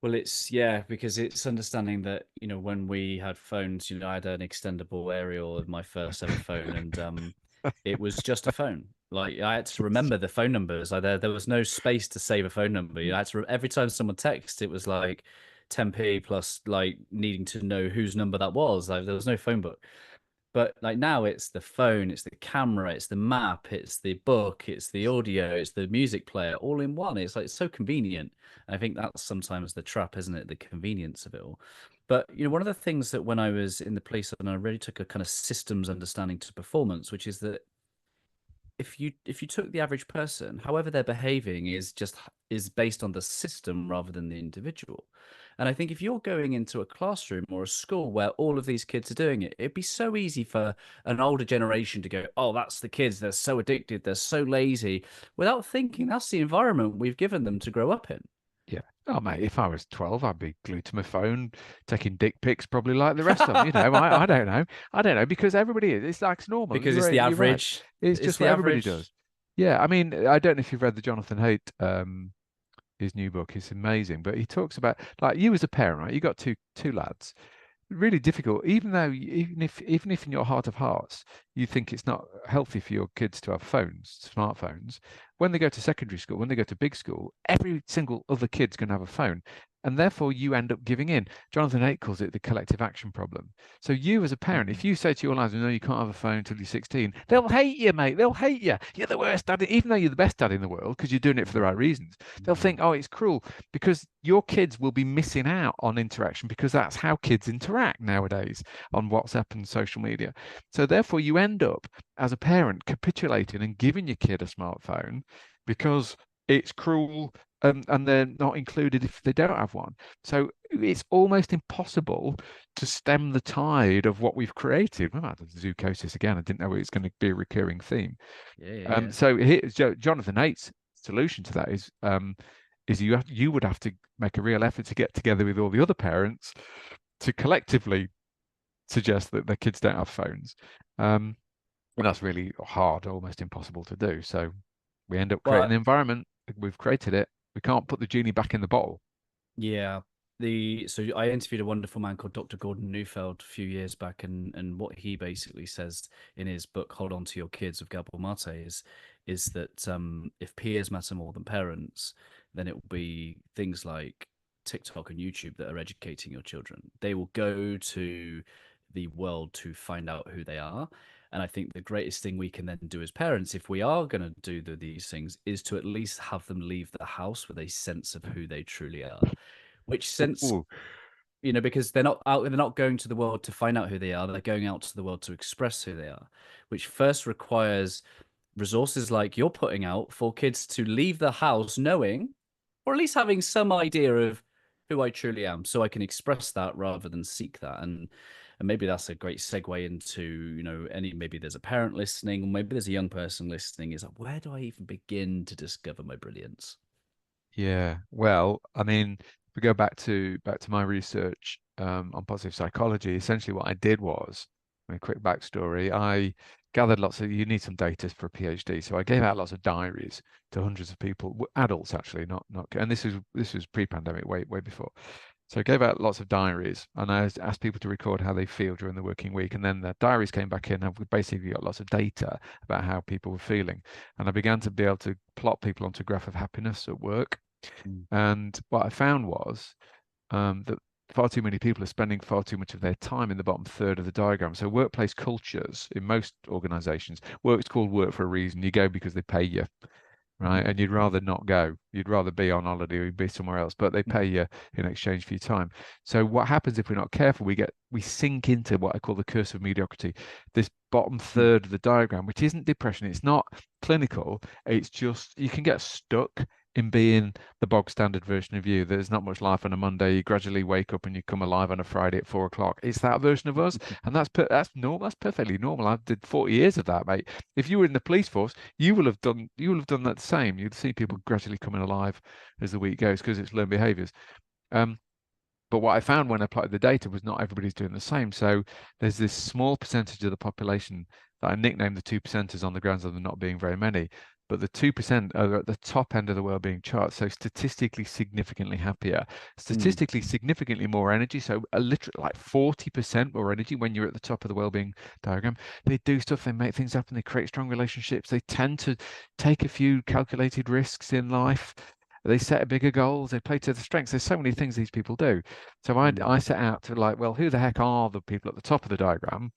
[SPEAKER 1] Well, it's yeah, because it's understanding that, when we had phones, I had an extendable aerial of my first ever phone, and it was just a phone. Like I had to remember the phone numbers. Like there was no space to save a phone number. I had to every time someone texted, it was like 10p plus like needing to know whose number that was. Like there was no phone book. But like now it's the phone, it's the camera, it's the map, it's the book, it's the audio, it's the music player all in one. It's like so convenient. I think that's sometimes the trap, isn't it? The convenience of it all. But one of the things that when I was in the police and I really took a kind of systems understanding to performance, which is that if you took the average person, however they're behaving is based on the system rather than the individual. And I think if you're going into a classroom or a school where all of these kids are doing it, it'd be so easy for an older generation to go, oh, that's the kids, they're so addicted, they're so lazy, without thinking that's the environment we've given them to grow up in.
[SPEAKER 2] Yeah. Oh, mate, if I was 12, I'd be glued to my phone, taking dick pics, probably like the rest of them. I don't know. I don't know because everybody is. It's like it's normal.
[SPEAKER 1] Because it's the
[SPEAKER 2] You're right.
[SPEAKER 1] average.
[SPEAKER 2] It's
[SPEAKER 1] It's
[SPEAKER 2] just
[SPEAKER 1] the
[SPEAKER 2] what everybody
[SPEAKER 1] average.
[SPEAKER 2] does. Yeah. I mean, I don't know if you've read the Jonathan Haidt, his new book. It's amazing, but he talks about like you as a parent, right? You got two lads. Really difficult, even though even if in your heart of hearts you think it's not healthy for your kids to have smartphones, when they go to secondary school, when they go to big school, every single other kid's going to have a phone. and therefore you end up giving in. Jonathan Haidt calls it the collective action problem. So you as a parent, if you say to your lads, no, you can't have a phone until you're 16, they'll hate you, mate. They'll hate you. You're the worst dad, even though you're the best dad in the world because you're doing it for the right reasons. They'll think, oh, it's cruel, because your kids will be missing out on interaction, because that's how kids interact nowadays on WhatsApp and social media. So therefore you end up as a parent capitulating and giving your kid a smartphone because it's cruel, and they're not included if they don't have one. So it's almost impossible to stem the tide of what we've created. Well, the zoocosis again. I didn't know it was going to be a recurring theme.
[SPEAKER 1] Yeah.
[SPEAKER 2] So here's Jonathan Haidt's solution to that is you would have to make a real effort to get together with all the other parents to collectively suggest that their kids don't have phones. And that's really hard, almost impossible to do. So we end up creating
[SPEAKER 1] But
[SPEAKER 2] an environment. We've created it. We can't put the genie back in the bottle.
[SPEAKER 1] yeah, so I interviewed a wonderful man called Dr. Gordon Neufeld a few years back, and what he basically says in his book "Hold On to Your Kids" with Gabor Mate is that if peers matter more than parents, then it will be things like TikTok and YouTube that are educating your children. They will go to the world to find out who they are. And I think the greatest thing we can then do as parents, if we are going to do these things, is to at least have them leave the house with a sense of who they truly are. Which sense,
[SPEAKER 2] Ooh.
[SPEAKER 1] because they're not going to the world to find out who they are. They're going out to the world to express who they are, which first requires resources like you're putting out for kids to leave the house knowing, or at least having some idea of who I truly am, so I can express that rather than seek that. And maybe that's a great segue into, maybe there's a parent listening, or maybe there's a young person listening, is like, where do I even begin to discover my brilliance?
[SPEAKER 2] Yeah. Well, I mean, if we go back to my research on positive psychology, essentially what I did was, a quick backstory, I gathered you need some data for a PhD. So I gave out lots of diaries to hundreds of people, adults actually, not, and this was pre-pandemic, way before. So I gave out lots of diaries, and I asked people to record how they feel during the working week. And then the diaries came back in, and we basically got lots of data about how people were feeling. And I began to be able to plot people onto a graph of happiness at work.
[SPEAKER 1] Mm.
[SPEAKER 2] And what I found was that far too many people are spending far too much of their time in the bottom third of the diagram. So workplace cultures in most organizations, work's called work for a reason. You go because they pay you, right? And you'd rather not go. You'd rather be on holiday or be somewhere else, but they pay you in exchange for your time. So what happens if we're not careful? We sink into what I call the curse of mediocrity, this bottom third of the diagram, which isn't depression. It's not clinical. It's just you can get stuck in being the bog standard version of you. There's not much life on a Monday. You gradually wake up and you come alive on a Friday at 4 o'clock. It's that version of us, and that's normal. That's perfectly normal. I did 40 years of that, mate. If you were in the police force, you will have done that the same. You'd see people gradually coming alive as the week goes because it's learned behaviors. But what I found when I plotted the data was not everybody's doing the same. So there's this small percentage of the population that I nicknamed the 2%ers on the grounds of them not being very many. But the 2% are at the top end of the well-being chart. So statistically significantly happier, statistically significantly more energy. So literally like 40% more energy when you're at the top of the well-being diagram. They do stuff, they make things happen, they create strong relationships. They tend to take a few calculated risks in life. They set bigger goals. They play to their strengths. There's so many things these people do. So I set out to well, who the heck are the people at the top of the diagram,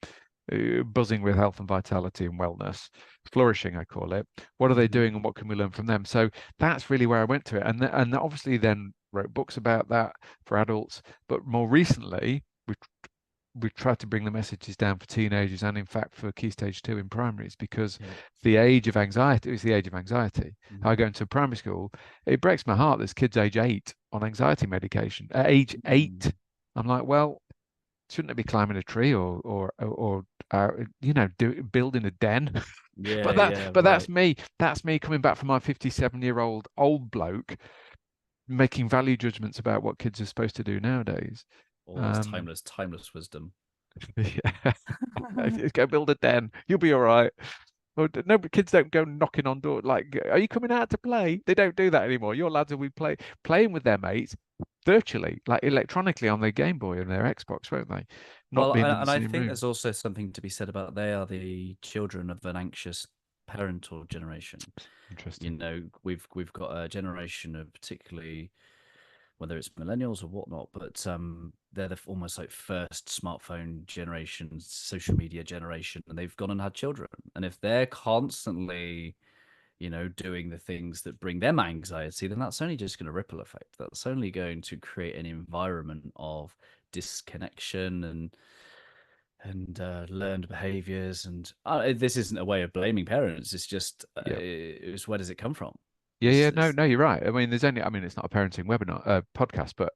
[SPEAKER 2] buzzing with health and vitality and wellness, flourishing, I call it. What are they doing, and what can we learn from them? So that's really where I went to it, and obviously then wrote books about that for adults. But more recently, we tried to bring the messages down for teenagers and in fact for key stage 2 in primaries, because the age of anxiety is the age of anxiety. I go into a primary school, it breaks my heart there's kids age 8 on anxiety medication at age 8. I'm like, well, shouldn't it be climbing a tree or building a den? But that's me coming back from my 57-year-old old bloke making value judgments about what kids are supposed to do nowadays.
[SPEAKER 1] All this timeless wisdom.
[SPEAKER 2] Yeah. Go build a den. You'll be all right. Well, no, kids don't go knocking on doors like, "Are you coming out to play?" They don't do that anymore. Your lads will be playing with their mates virtually, like electronically on their Game Boy and their Xbox, won't they? Not being in the
[SPEAKER 1] and I
[SPEAKER 2] same
[SPEAKER 1] think
[SPEAKER 2] room.
[SPEAKER 1] there's also something to be said about they are the children of an anxious parental generation.
[SPEAKER 2] Interesting.
[SPEAKER 1] We've got a generation of particularly whether it's millennials or whatnot, but they're the almost like first smartphone generation, social media generation, and they've gone and had children. And if they're constantly, doing the things that bring them anxiety, then that's only just going to ripple effect. That's only going to create an environment of disconnection and learned behaviors. And this isn't a way of blaming parents. It's just,
[SPEAKER 2] Yeah.
[SPEAKER 1] it's where does it come from?
[SPEAKER 2] Yeah, yeah, no,
[SPEAKER 1] It's
[SPEAKER 2] no, you're right. I mean, it's not a parenting webinar, podcast, but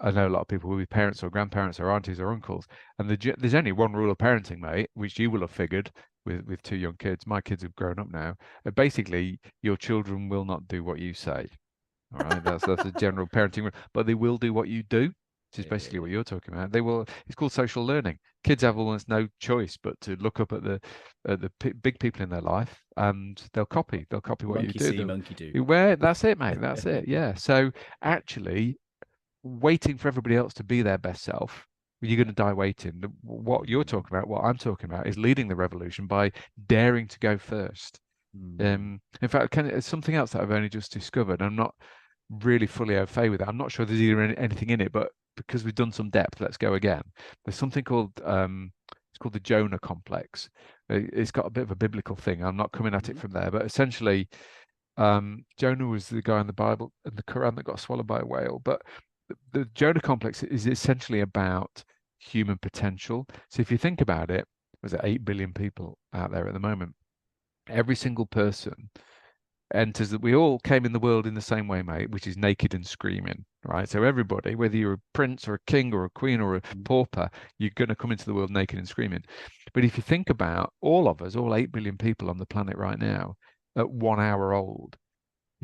[SPEAKER 2] I know a lot of people will be parents or grandparents or aunties or uncles, and there's only one rule of parenting, mate, which you will have figured with two young kids. My kids have grown up now. Basically, your children will not do what you say. All right, that's a general parenting rule, but they will do what you do, which is basically what you're talking about. They will. It's called social learning. Kids have almost no choice but to look up at the big people in their life, and they'll copy. They'll copy what you
[SPEAKER 1] monkey
[SPEAKER 2] do.
[SPEAKER 1] see, monkey do.
[SPEAKER 2] Where that's it, mate. That's it. Yeah. So actually, waiting for everybody else to be their best self, you're going to die waiting. What you're
[SPEAKER 1] Mm,
[SPEAKER 2] talking about, what I'm talking about, is leading the revolution by daring to go first.
[SPEAKER 1] mm,
[SPEAKER 2] In fact, it's something else that I've only just discovered. I'm not really fully au fait with it. I'm not sure there's either anything in it, but because we've done some depth, let's go again. There's something called it's called the Jonah complex. It's got a bit of a biblical thing. I'm not coming at it
[SPEAKER 1] mhm,
[SPEAKER 2] from there, but essentially, Jonah was the guy in the Bible and the Quran that got swallowed by a whale. But the Jonah complex is essentially about human potential. So if you think about it, there's 8 billion people out there at the moment. Every single person enters that we all came in the world in the same way, mate, which is naked and screaming, right? So everybody, whether you're a prince or a king or a queen or a
[SPEAKER 1] mhm.
[SPEAKER 2] pauper, you're going to come into the world naked and screaming. But if you think about all of us, all 8 billion people on the planet right now, at 1 hour old,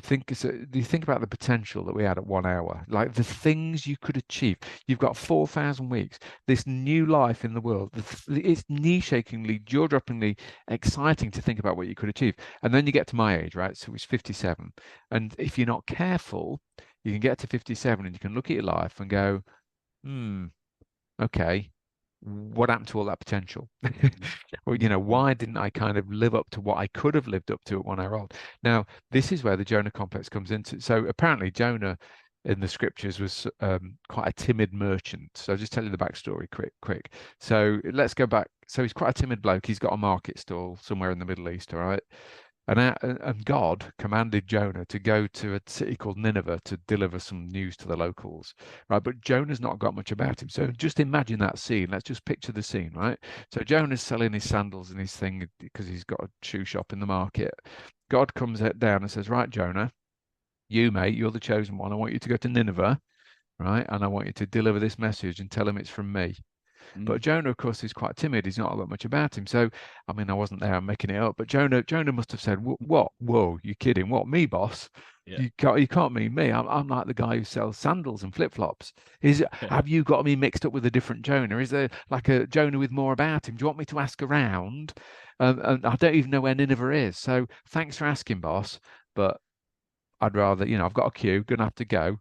[SPEAKER 2] do you think about the potential that we had at 1 hour, like the things you could achieve? You've got 4,000 weeks, this new life in the world. It's knee-shakingly, jaw-droppingly exciting to think about what you could achieve. And then you get to my age, right? So it's 57. And if you're not careful, you can get to 57 and you can look at your life and go, hmm, okay, what happened to all that potential? Well,
[SPEAKER 1] Mm,
[SPEAKER 2] why didn't I kind of live up to what I could have lived up to at 1 hour old? Now, this is where the Jonah complex comes into. So apparently, Jonah in the scriptures was quite a timid merchant. So I'll just tell you the backstory quick. So let's go back. So he's quite a timid bloke. He's got a market stall somewhere in the Middle East, all right? And God commanded Jonah to go to a city called Nineveh to deliver some news to the locals, right? But Jonah's not got much about him. So just imagine that scene. Let's just picture the scene, right? So Jonah's selling his sandals and his thing because he's got a shoe shop in the market. God comes down and says, right, Jonah, you, mate, you're the chosen one. I want you to go to Nineveh, right? And I want you to deliver this message and tell him it's from me. But
[SPEAKER 1] mm,
[SPEAKER 2] Jonah, of course, is quite timid. He's not got much about him. So, I mean, I wasn't there. I'm making it up. But Jonah must have said, "What? Whoa, you kidding? What? Me, boss?
[SPEAKER 1] yeah.
[SPEAKER 2] You can't mean me. I'm like the guy who sells sandals and flip flops. Have you got me mixed up with a different Jonah? Is there like a Jonah with more about him? Do you want me to ask around? And I don't even know where Nineveh is. So, thanks for asking, boss. But I'd rather, I've got a queue. Gonna have to go.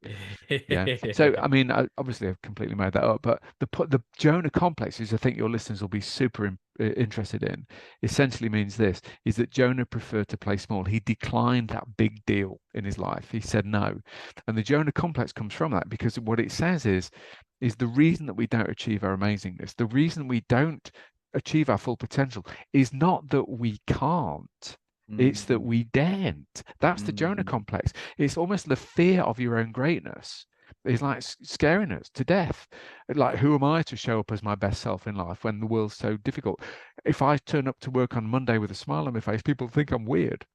[SPEAKER 2] Yeah. So, I mean, obviously, I've completely made that up, but the Jonah complex, which I think your listeners will be super interested in, essentially means this: is that Jonah preferred to play small. He declined that big deal in his life. He said no, and the Jonah complex comes from that because what it says is the reason that we don't achieve our amazingness, the reason we don't achieve our full potential, is not that we can't. It's that
[SPEAKER 1] Mm,
[SPEAKER 2] we daren't. That's the Jonah
[SPEAKER 1] mm.
[SPEAKER 2] complex. It's almost the fear of your own greatness is like scaring us to death. Like, who am I to show up as my best self in life when the world's so difficult? If I turn up to work on Monday with a smile on my face, people think I'm weird.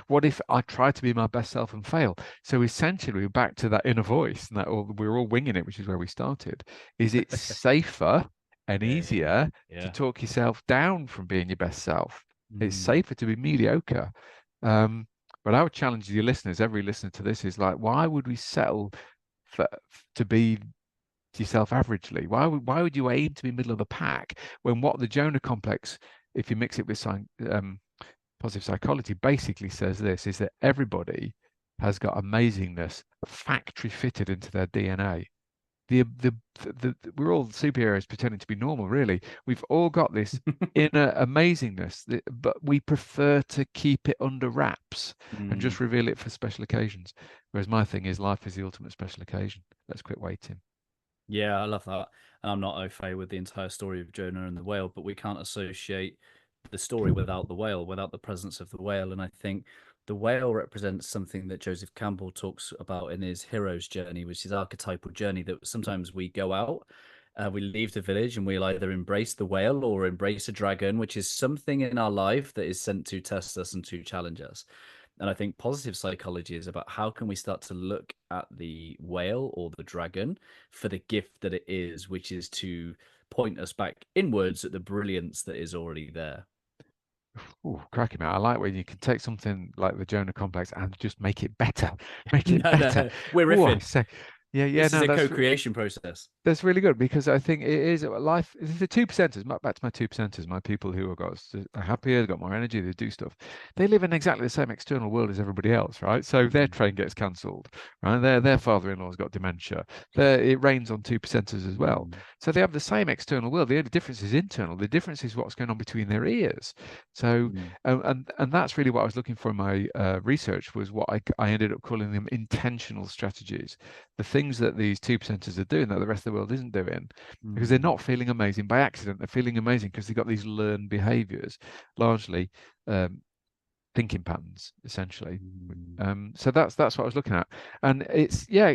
[SPEAKER 2] What if I try to be my best self and fail? So essentially, we're back to that inner voice, and we're all winging it, which is where we started. Is it safer and
[SPEAKER 1] Yeah, yeah,
[SPEAKER 2] easier to
[SPEAKER 1] yeah.
[SPEAKER 2] talk yourself down from being your best self? It's
[SPEAKER 1] Mm.
[SPEAKER 2] safer to be mediocre. Um, but I would challenge your listeners, every listener to this is like, why would we settle for, to be yourself averagely? Why would you aim to be middle of the pack when what the Jonah complex, if you mix it with positive psychology, basically says this, is that everybody has got amazingness factory fitted into their DNA. we're all superheroes pretending to be normal, really. We've all got this inner amazingness, but we prefer to keep it under wraps and
[SPEAKER 1] Mm.
[SPEAKER 2] just reveal it for special occasions. Whereas my thing is life is the ultimate special occasion. Let's quit waiting.
[SPEAKER 1] Yeah, I love that. And I'm not au fait with the entire story of Jonah and the whale, but we can't associate the story without the whale, without the presence of the whale. And I think the whale represents something that Joseph Campbell talks about in his hero's journey, which is archetypal journey, that sometimes we go out, we leave the village, and we'll either embrace the whale or embrace a dragon, which is something in our life that is sent to test us and to challenge us. And I think positive psychology is about how can we start to look at the whale or the dragon for the gift that it is, which is to point us back inwards at the brilliance that is already there.
[SPEAKER 2] Oh, cracking man. I like when you can take something like the Jonah complex and just make it better. Make it
[SPEAKER 1] No,
[SPEAKER 2] better.
[SPEAKER 1] no, we're
[SPEAKER 2] Oh, I
[SPEAKER 1] riffing.
[SPEAKER 2] say, yeah,
[SPEAKER 1] This is
[SPEAKER 2] no,
[SPEAKER 1] a co-creation process.
[SPEAKER 2] that's really good because I think it is life. The two percenters, back to my two percenters, my people who are happier, they've got more energy, they do stuff. They live in exactly the same external world as everybody else, right? So their
[SPEAKER 1] Mm,
[SPEAKER 2] train gets cancelled, right? Their father-in-law's got dementia. It rains on two percenters as well.
[SPEAKER 1] mm,
[SPEAKER 2] So they have the same external world. The only difference is internal. The difference is what's going on between their ears. So
[SPEAKER 1] mm,
[SPEAKER 2] and that's really what I was looking for in my research was what I ended up calling them intentional strategies, the things that these two percenters are doing that the rest of the world isn't doing, because they're
[SPEAKER 1] mm,
[SPEAKER 2] not feeling amazing by accident. They're feeling amazing because they've got these learned behaviors, largely thinking patterns, essentially.
[SPEAKER 1] mm.
[SPEAKER 2] So that's what I was looking at, and it's yeah.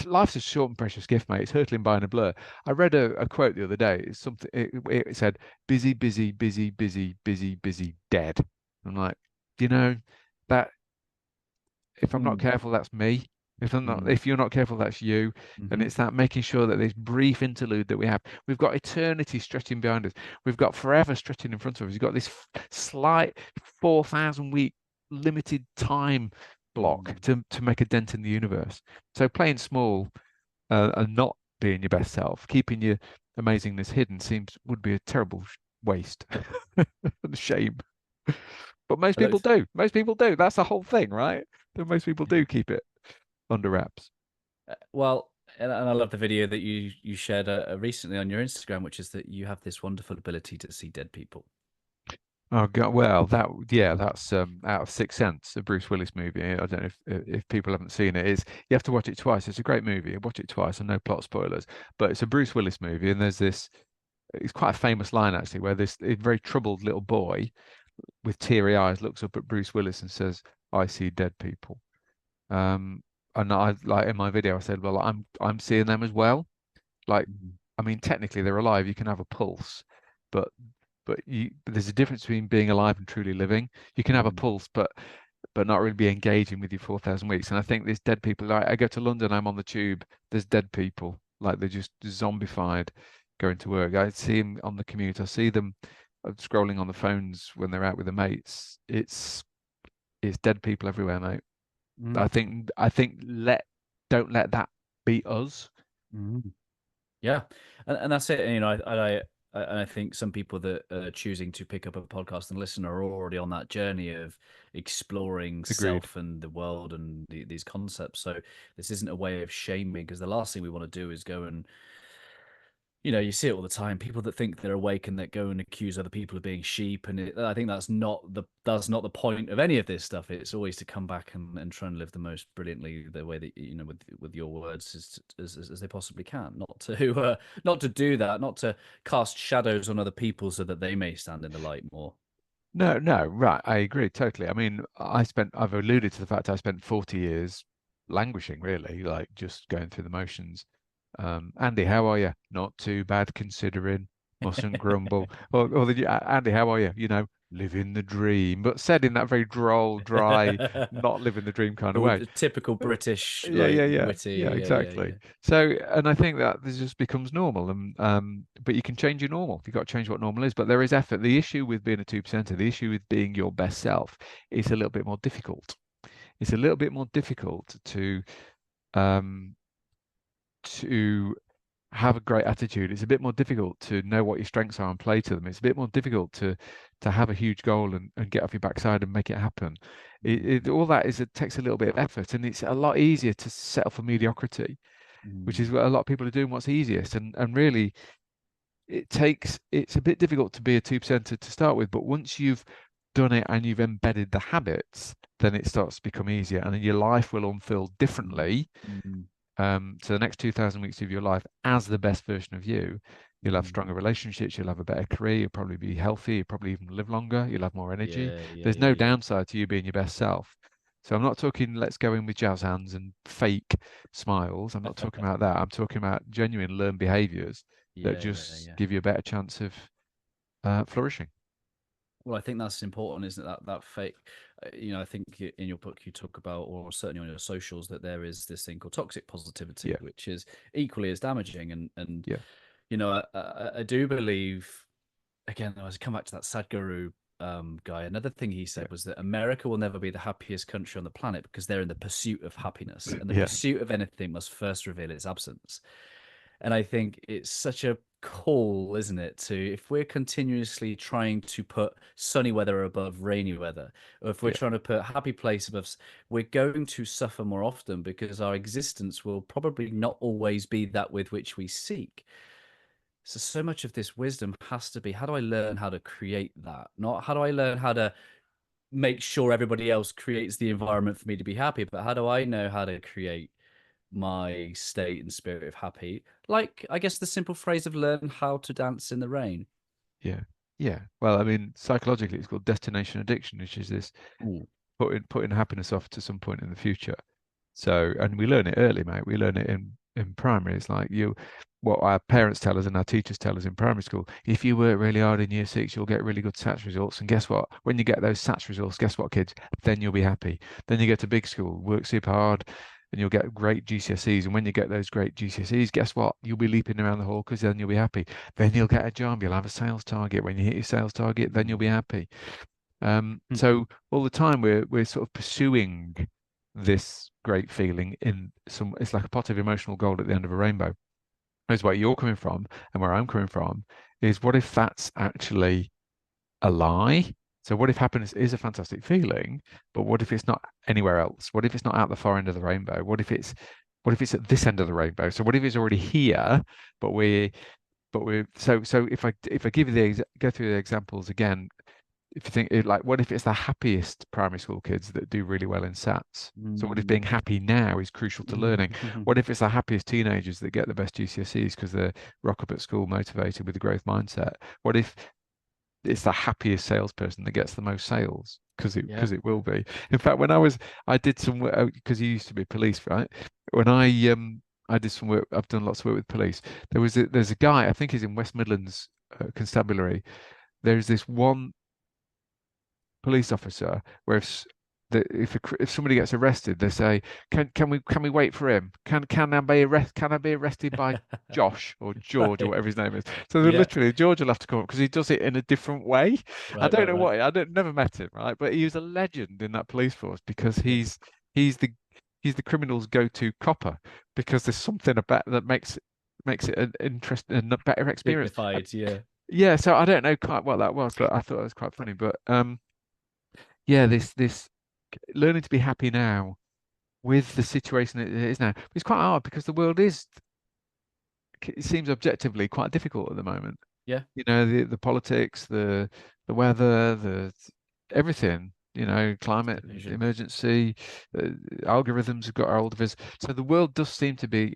[SPEAKER 2] Life's a short and precious gift, mate. It's hurtling by in a blur. I read a quote the other day. It's something. It said, "Busy, busy, busy, busy, busy, busy, dead." I'm like, you know, that if I'm not
[SPEAKER 1] Mm,
[SPEAKER 2] careful, that's me.
[SPEAKER 1] mm,
[SPEAKER 2] If you're not careful, that's you. And
[SPEAKER 1] mhm,
[SPEAKER 2] it's that making sure that this brief interlude that we have, we've got eternity stretching behind us. We've got forever stretching in front of us. You've got this slight 4,000 week limited time block
[SPEAKER 1] mm.
[SPEAKER 2] to make a dent in the universe. So playing small and not being your best self, keeping your amazingness hidden would be a terrible waste and shame. But most
[SPEAKER 1] I
[SPEAKER 2] people
[SPEAKER 1] looked,
[SPEAKER 2] do. Most people do. That's the whole thing, right? That most people do keep it under wraps.
[SPEAKER 1] well, and I love the video that you shared recently on your Instagram, which is that you have this wonderful ability to see dead people.
[SPEAKER 2] Oh God, well, that's out of Sixth Sense, a Bruce Willis movie. I don't know if people haven't seen it. Is you have to watch it twice. It's a great movie. Watch it twice, and no plot spoilers. But it's a Bruce Willis movie, and there's this. It's quite a famous line actually, where this very troubled little boy with teary eyes looks up at Bruce Willis and says, "I see dead people." Um, and I like in my video, I said, "Well, I'm seeing them as well." Like,
[SPEAKER 1] Mm,
[SPEAKER 2] I mean, technically they're alive. You can have a pulse, but but there's a difference between being alive and truly living. You can have a
[SPEAKER 1] mm,
[SPEAKER 2] pulse, but not really be engaging with your 4,000 weeks. And I think there's dead people. Like I go to London, I'm on the tube. There's dead people, like they're just zombified going to work. I see them on the commute. I see them scrolling on the phones when they're out with their mates. It's dead people everywhere, mate.
[SPEAKER 1] mm,
[SPEAKER 2] I think don't let that be us.
[SPEAKER 1] mm. Yeah, and that's it. And, you know, and I think some people that are choosing to pick up a podcast and listen are already on that journey of exploring
[SPEAKER 2] Agreed.
[SPEAKER 1] self and the world and these concepts. So this isn't a way of shaming, because the last thing we want to do is go and, you know, you see it all the time. People that think they're awake and that go and accuse other people of being sheep, and I think that's not the point of any of this stuff. It's always to come back and try and live the most brilliantly, the way that, you know, with your words as they possibly can. Not to do that, not to cast shadows on other people so that they may stand in the light more.
[SPEAKER 2] No, no, right. I agree totally. I mean, I've alluded to the fact I spent 40 years languishing, really, like just going through the motions. Andy, how are you? Not too bad considering. Mustn't grumble. Andy, how are you? Living the dream, but said in that very droll, dry, not living the dream kind of way.
[SPEAKER 1] The typical British,
[SPEAKER 2] Yeah,
[SPEAKER 1] like,
[SPEAKER 2] yeah, yeah, yeah,
[SPEAKER 1] witty,
[SPEAKER 2] exactly. So, and I think that this just becomes normal, and but you can change your normal. You've got to change what normal is, but there is effort. The issue with being a two percenter, the issue with being your best self, is a little bit more difficult. It's a little bit more difficult um to have a great attitude. It's a bit more difficult to know what your strengths are and play to them. It's a bit more difficult to have a huge goal and get off your backside and make it happen. All that is it takes a little bit of effort, and it's a lot easier to settle for mediocrity. which is
[SPEAKER 1] Mm.
[SPEAKER 2] what a lot of people are doing, what's easiest. And really, it's a bit difficult to be a 2%er to start with, but once you've done it and you've embedded the habits, then it starts to become easier, and then your life will unfold
[SPEAKER 1] Mm.
[SPEAKER 2] differently.
[SPEAKER 1] Mm.
[SPEAKER 2] So the next 2,000 weeks of your life as the best version of you, you'll have
[SPEAKER 1] Mm.
[SPEAKER 2] stronger relationships, you'll have a better career, you'll probably be healthy, you'll probably even live longer, you'll have more energy.
[SPEAKER 1] Yeah, yeah,
[SPEAKER 2] There's
[SPEAKER 1] yeah,
[SPEAKER 2] no
[SPEAKER 1] yeah.
[SPEAKER 2] downside to you being your best self. So I'm not talking let's go in with jazz hands and fake smiles. I'm not talking about that. I'm talking about genuine learned behaviors that
[SPEAKER 1] Yeah, yeah,
[SPEAKER 2] just
[SPEAKER 1] yeah.
[SPEAKER 2] give you a better chance of flourishing.
[SPEAKER 1] Well, I think that's important, isn't it? That fake, I think in your book you talk about, or certainly on your socials, that there is this thing called toxic positivity,
[SPEAKER 2] Yeah,
[SPEAKER 1] which is equally as damaging. And
[SPEAKER 2] yeah,
[SPEAKER 1] I do believe, again, I was come back to that Sadhguru guy. Another thing he
[SPEAKER 2] yeah,
[SPEAKER 1] said was that America will never be the happiest country on the planet because they're in the pursuit of happiness, and the
[SPEAKER 2] yeah,
[SPEAKER 1] pursuit of anything must first reveal its absence. And I think it's such a call, isn't it, to if we're continuously trying to put sunny weather above rainy weather, or if we're
[SPEAKER 2] yeah,
[SPEAKER 1] trying to put happy place above, we're going to suffer more often because our existence will probably not always be that with which we seek. So much of this wisdom has to be, how do I learn how to create that? Not how do I learn how to make sure everybody else creates the environment for me to be happy, but how do I know how to create my state and spirit of happy? Like, I guess the simple phrase of learn how to dance in the rain.
[SPEAKER 2] yeah, yeah. Well, I mean, psychologically, it's called destination addiction, which is this
[SPEAKER 1] Ooh.
[SPEAKER 2] putting happiness off to some point in the future. So, and we learn it early, mate. We learn it in primary. It's like what our parents tell us and our teachers tell us in primary school. If you work really hard in year six, you'll get really good SATs results. And guess what? When you get those SATs results, guess what, kids? Then you'll be happy. Then you get to big school, work super hard, and you'll get great GCSEs. And when you get those great GCSEs, guess what? You'll be leaping around the hall because then you'll be happy. Then you'll get a job. You'll have a sales target. When you hit your sales target, then you'll be
[SPEAKER 1] Mm.
[SPEAKER 2] happy. So all the time we're sort of pursuing this great feeling in some, it's like a pot of emotional gold at the end of a rainbow. Is where you're coming from and where I'm coming from is what if that's actually a lie? So what if happiness is a fantastic feeling, but what if it's not anywhere else? What if it's not at the far end of the rainbow? What if it's at this end of the rainbow? So what if it's already here, but we're so if I give you go through the examples again, if you think like what if it's the happiest primary school kids that do really well in SATs? So what if being
[SPEAKER 1] Mm.
[SPEAKER 2] happy now is crucial to learning? What if it's the happiest teenagers that get the best GCSEs because they're rock up at school motivated with a growth mindset? What if it's the happiest salesperson that gets the most sales? Because it
[SPEAKER 1] Yeah.
[SPEAKER 2] because it will be. In fact, I did some work because you used to be police, right? When I did some work, I've done lots of work with police. There's a guy, I think he's in West Midlands Constabulary. There's this one police officer where if somebody gets arrested, they say, can we wait for him? Can I be arrested by Josh or George or
[SPEAKER 1] Right.
[SPEAKER 2] whatever his name is? So they're
[SPEAKER 1] Yeah.
[SPEAKER 2] literally George will have to come up because he does it in a different way. I
[SPEAKER 1] Right,
[SPEAKER 2] don't
[SPEAKER 1] right,
[SPEAKER 2] know
[SPEAKER 1] right.
[SPEAKER 2] what I don't never met him, right? But he was a legend in that police force because
[SPEAKER 1] Yeah.
[SPEAKER 2] he's the he's the criminal's go-to copper because there's something about that makes it an interesting and a better experience.
[SPEAKER 1] Dignified, yeah.
[SPEAKER 2] Yeah, so I don't know quite what that was, but I thought it was quite funny. But yeah, this learning to be happy now with the situation it is now. It's quite hard because the world is, it seems objectively quite difficult at the moment.
[SPEAKER 1] Yeah.
[SPEAKER 2] You know, the politics, the weather, the everything. You know, climate
[SPEAKER 1] Division.
[SPEAKER 2] emergency, algorithms have got hold of us. So the world does seem to be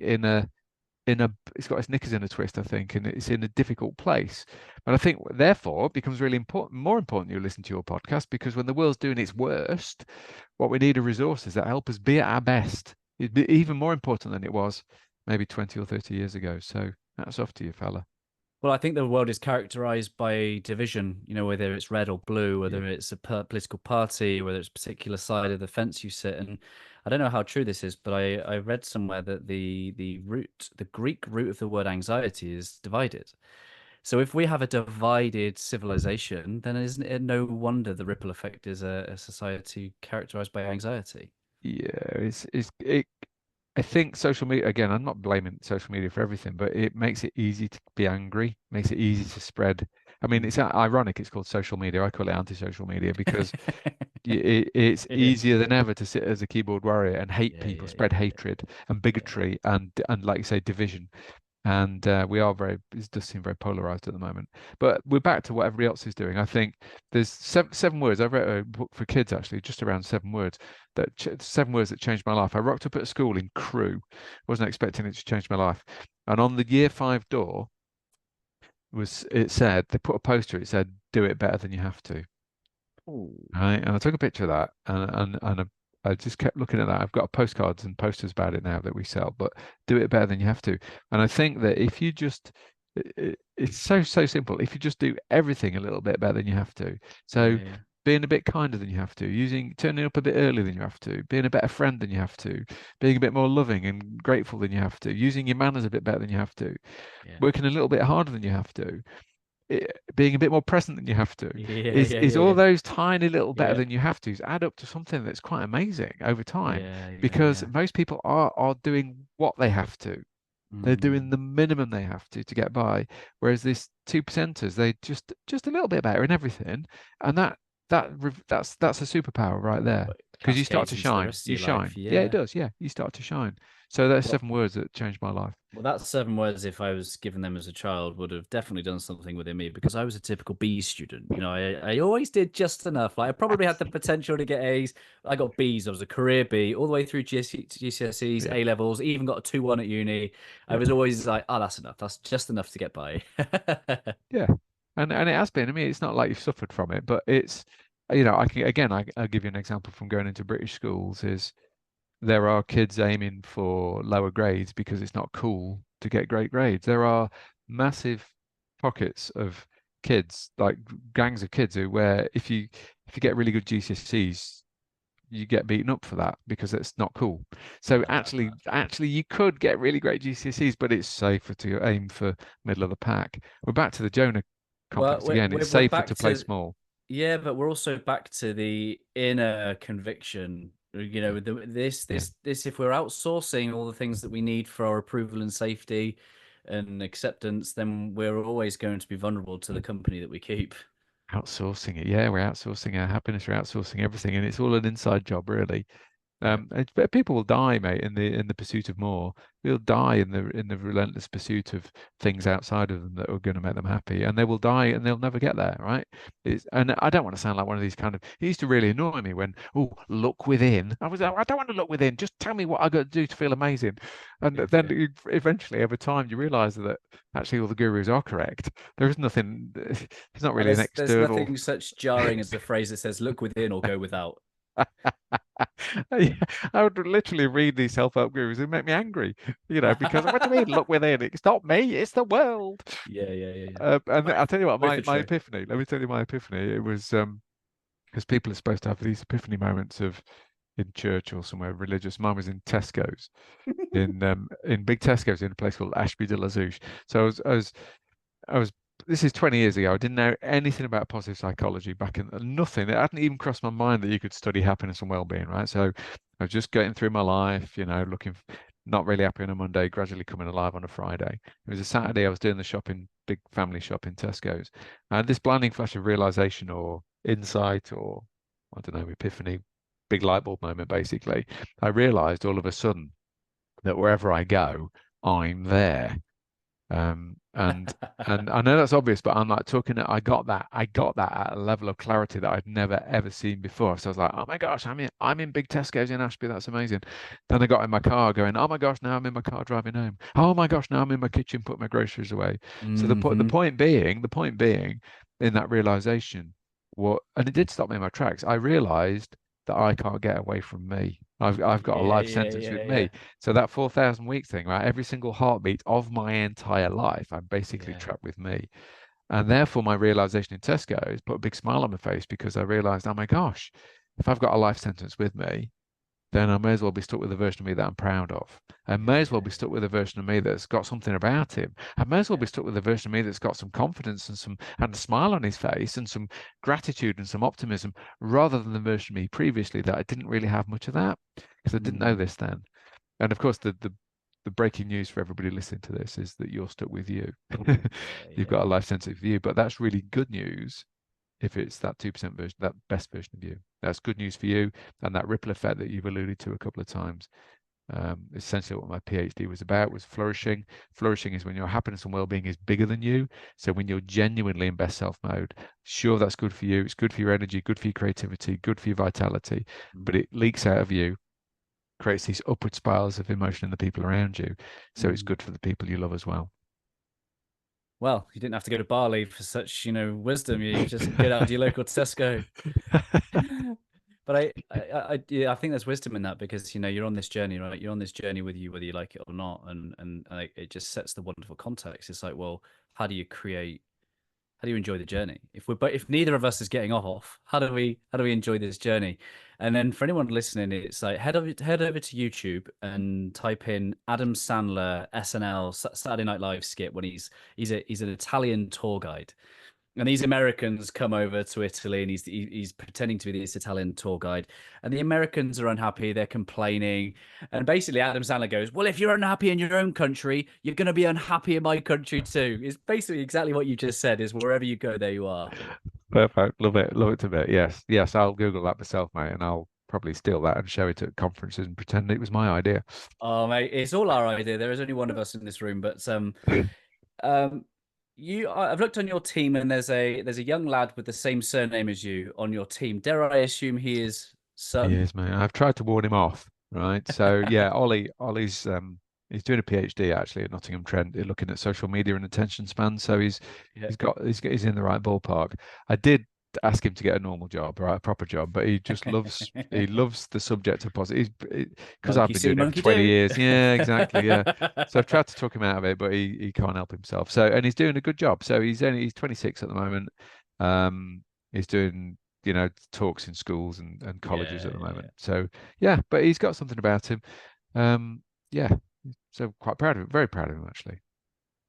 [SPEAKER 2] it's got its knickers in a twist, I think, and it's in a difficult place. And I think therefore it becomes really important, more important you listen to your podcast because when the world's doing its worst, what we need are resources that help us be at our best. It'd be even more important than it was maybe 20 or 30 years ago. So that's off to you, fella.
[SPEAKER 1] Well, I think the world is characterized by division, whether it's red or blue,
[SPEAKER 2] Yeah.
[SPEAKER 1] whether it's a political party, whether it's a particular side of the fence you sit. And I don't know how true this is, but I read somewhere that the Greek root of the word anxiety is divided. So if we have a divided civilization, then isn't it no wonder the ripple effect is a society characterized by anxiety?
[SPEAKER 2] Yeah, I think social media, again, I'm not blaming social media for everything, but it makes it easy to be angry, makes it easy to spread. I mean,
[SPEAKER 1] Mm.
[SPEAKER 2] it's ironic it's called social media. I call it anti-social media because it's
[SPEAKER 1] Yeah,
[SPEAKER 2] easier than ever to sit as a keyboard warrior and hate
[SPEAKER 1] yeah,
[SPEAKER 2] people,
[SPEAKER 1] yeah,
[SPEAKER 2] spread
[SPEAKER 1] yeah, yeah,
[SPEAKER 2] hatred and
[SPEAKER 1] yeah,
[SPEAKER 2] bigotry and like you say, division. And we are very, it does seem very polarized at the moment. But we're back to what everybody else is doing. I think there's seven words. I wrote a book for kids actually, just around 7 words that 7 words that changed my life. I rocked up at school in Crewe, wasn't expecting it to change my life. And on the year 5 door was it said they put a poster. It said, "Do it better than you have to."
[SPEAKER 1] Ooh,
[SPEAKER 2] Right, and I took a picture of that, I just kept looking at that. I've got postcards and posters about it now that we sell, but do it better than you have to. And I think that if you just, it's so simple. If you just do everything a little bit better than you have to,
[SPEAKER 1] yeah,
[SPEAKER 2] so
[SPEAKER 1] yeah,
[SPEAKER 2] being a bit kinder than you have to, turning up a bit earlier than you have to, being a better friend than you have to, being a bit more loving and grateful than you have to, using your manners a bit better than you have to,
[SPEAKER 1] yeah,
[SPEAKER 2] working a little bit harder than you have to, being a bit more present than you have to,
[SPEAKER 1] yeah,
[SPEAKER 2] is
[SPEAKER 1] yeah,
[SPEAKER 2] is
[SPEAKER 1] yeah,
[SPEAKER 2] all
[SPEAKER 1] yeah,
[SPEAKER 2] those tiny little better
[SPEAKER 1] yeah,
[SPEAKER 2] than you have tos add up to something that's quite amazing over time,
[SPEAKER 1] yeah, yeah,
[SPEAKER 2] because
[SPEAKER 1] yeah.
[SPEAKER 2] most people are doing what they have to. They're doing
[SPEAKER 1] Mm.
[SPEAKER 2] the minimum they have to get by, whereas this 2%ers, they just a little bit better in everything, and that's a superpower right there,
[SPEAKER 1] But it
[SPEAKER 2] because you start
[SPEAKER 1] cascades
[SPEAKER 2] to
[SPEAKER 1] into the
[SPEAKER 2] shine.
[SPEAKER 1] rest of
[SPEAKER 2] You
[SPEAKER 1] your life.
[SPEAKER 2] shine. Yeah, it
[SPEAKER 1] Yeah.
[SPEAKER 2] does. Yeah, you start to shine. So there's
[SPEAKER 1] Well,
[SPEAKER 2] 7 words that changed my life.
[SPEAKER 1] well, that 7 words, if I was given them as a child, would have definitely done something within me because I was a typical B student. I always did just enough. Like I probably had the potential to get A's. I got B's. I was a career B all the way through GCSEs,
[SPEAKER 2] Yeah,
[SPEAKER 1] A levels, even got a 2-1 at uni. I
[SPEAKER 2] yeah.
[SPEAKER 1] was always like, oh, that's enough. That's just enough to get by.
[SPEAKER 2] Yeah, and it has been. I mean, it's not like you've suffered from it, but it's, I can again, I'll give you an example from going into British schools. Is there are kids aiming for lower grades because it's not cool to get great grades. There are massive pockets of kids, like gangs of kids, who where if you get really good GCSEs, you get beaten up for that because it's not cool. So actually, you could get really great GCSEs, but it's safer to aim for middle of the pack. We're back to the Jonah
[SPEAKER 1] Well,
[SPEAKER 2] complex
[SPEAKER 1] we're,
[SPEAKER 2] again.
[SPEAKER 1] we're
[SPEAKER 2] It's
[SPEAKER 1] we're
[SPEAKER 2] safer
[SPEAKER 1] back
[SPEAKER 2] to play
[SPEAKER 1] to
[SPEAKER 2] small.
[SPEAKER 1] yeah, but we're also back to the inner conviction.
[SPEAKER 2] Mm. Yeah,
[SPEAKER 1] This. If we're outsourcing all the things that we need for our approval and safety and acceptance, then we're always going to be vulnerable to the company that we keep.
[SPEAKER 2] outsourcing it. Yeah, we're outsourcing our happiness. We're outsourcing everything, and it's all an inside job, really.
[SPEAKER 1] Yeah.
[SPEAKER 2] But people will die, mate, in the pursuit of more. They'll die in the relentless pursuit of things outside of them that are going to make them happy, and they will die, and they'll never get there, right? And I don't want to sound like one of these kind of. It used to really annoy me when, oh, look within. I don't want to look within. Just tell me what I got to do to feel amazing. And
[SPEAKER 1] Yeah.
[SPEAKER 2] then
[SPEAKER 1] Yeah.
[SPEAKER 2] eventually, over time, you realise that actually all the gurus are correct. There is nothing. There's not
[SPEAKER 1] And
[SPEAKER 2] really an
[SPEAKER 1] there's
[SPEAKER 2] external.
[SPEAKER 1] nothing such jarring as a phrase that says "look within" or "go without."
[SPEAKER 2] Yeah, I would literally read these self-help gurus and make me angry, because what do you mean, look within? It's not me, it's the world.
[SPEAKER 1] Yeah, yeah, yeah, yeah.
[SPEAKER 2] And I'll tell you what,
[SPEAKER 1] Both
[SPEAKER 2] my,
[SPEAKER 1] are
[SPEAKER 2] my
[SPEAKER 1] true.
[SPEAKER 2] epiphany, let me tell you my epiphany. It was because people are supposed to have these epiphany moments of in church or somewhere religious. Mine was in Tesco's, in big Tesco's in a place called Ashby de la Zouch. So I was this is 20 years ago. I didn't know anything about positive psychology back in nothing. It hadn't even crossed my mind that you could study happiness and well-being, right? So I was just getting through my life, not really happy on a Monday, gradually coming alive on a Friday. It was a Saturday. I was doing the shopping, big family shop in Tesco's. I had this blinding flash of realization or insight or I don't know, epiphany, big light bulb moment, basically. I realized all of a sudden that wherever I go, I'm there. And I know that's obvious, but I'm like talking. I got that at a level of clarity that I'd never ever seen before. So I was like, oh my gosh, I'm in big Tesco's in Ashby. That's amazing. Then I got in my car, going, oh my gosh, now I'm in my car driving home. Oh my gosh, now I'm in my kitchen putting my groceries away. So the
[SPEAKER 1] Hmm.
[SPEAKER 2] point being, in that realization, and it did stop me in my tracks. I realized that I can't get away from me. I've got a
[SPEAKER 1] Yeah,
[SPEAKER 2] life
[SPEAKER 1] yeah,
[SPEAKER 2] sentence with
[SPEAKER 1] yeah,
[SPEAKER 2] me.
[SPEAKER 1] yeah,
[SPEAKER 2] So that 4,000 week thing, right? Every single heartbeat of my entire life, I'm basically
[SPEAKER 1] yeah.
[SPEAKER 2] trapped with me. And therefore, my realization in Tesco's put a big smile on my face because I realized, oh my gosh, if I've got a life sentence with me, then I may as well be stuck with a version of me that I'm proud of. I
[SPEAKER 1] Yeah,
[SPEAKER 2] may as well
[SPEAKER 1] yeah,
[SPEAKER 2] be stuck with a version of me that's got something about him. I may as well be
[SPEAKER 1] yeah.
[SPEAKER 2] stuck with a version of me that's got some confidence and a smile on his face and some gratitude and some optimism, rather than the version of me previously that I didn't really have much of that because I didn't know
[SPEAKER 1] Mm.
[SPEAKER 2] this then. And of course, the breaking news for everybody listening to this is that you're stuck with you.
[SPEAKER 1] Yeah,
[SPEAKER 2] You've
[SPEAKER 1] yeah,
[SPEAKER 2] got a
[SPEAKER 1] yeah.
[SPEAKER 2] life sensitive view, but that's really good news if it's that 2% version, that best version of you. That's good news for you. And that ripple effect that you've alluded to a couple of times. Essentially what my PhD was about was flourishing. Flourishing is when your happiness and well-being is bigger than you. So when you're genuinely in best self mode, sure, that's good for you. It's good for your energy, good for your creativity, good for your vitality, but it leaks out of you, creates these upward spirals of emotion in the people around you. So it's good for the people you love as well.
[SPEAKER 1] Well, you didn't have to go to Bali for such, wisdom. You just go down to your local Tesco. But yeah, I think there's wisdom in that because you're on this journey, right? You're on this journey with you, whether you like it or not, and it just sets the wonderful context. It's like, well, how do you create? How do you enjoy the journey? If neither of us is getting off, how do we enjoy this journey? And then for anyone listening, it's like head over to YouTube and type in Adam Sandler SNL Saturday Night Live skit when he's an Italian tour guide. And these Americans come over to Italy, and he's pretending to be this Italian tour guide. And the Americans are unhappy; they're complaining. And basically, Adam Sandler goes, "Well, if you're unhappy in your own country, you're going to be unhappy in my country too." It's basically exactly what you just said. Is wherever you go, there you are.
[SPEAKER 2] Perfect. Love it. Love it to bit. Yes. Yes. I'll Google that myself, mate, and I'll probably steal that and show it at conferences and pretend it was my idea.
[SPEAKER 1] Oh, mate, it's all our idea. There is only one of us in this room, but um, I've looked on your team, and there's a young lad with the same surname as you on your team. Dare I assume he is
[SPEAKER 2] He
[SPEAKER 1] son?
[SPEAKER 2] is, mate. I've tried to warn him off, right? So yeah, Ollie's he's doing a PhD actually at Nottingham Trent, looking at social media and attention span. So
[SPEAKER 1] Yeah.
[SPEAKER 2] he's in the right ballpark. I did ask him to get a normal job, right, a proper job, but he loves the subject of positive because I've
[SPEAKER 1] Monkey
[SPEAKER 2] been
[SPEAKER 1] see,
[SPEAKER 2] doing it for
[SPEAKER 1] monkey
[SPEAKER 2] 20
[SPEAKER 1] do.
[SPEAKER 2] years. Yeah, exactly. Yeah. So I've tried to talk him out of it, but he can't help himself. So and he's doing a good job. So he's 26 at the moment. He's doing talks in schools and colleges
[SPEAKER 1] Yeah,
[SPEAKER 2] at the
[SPEAKER 1] yeah, yeah.
[SPEAKER 2] moment. So yeah, but he's got something about him. Yeah, so quite proud of him, very proud of him actually.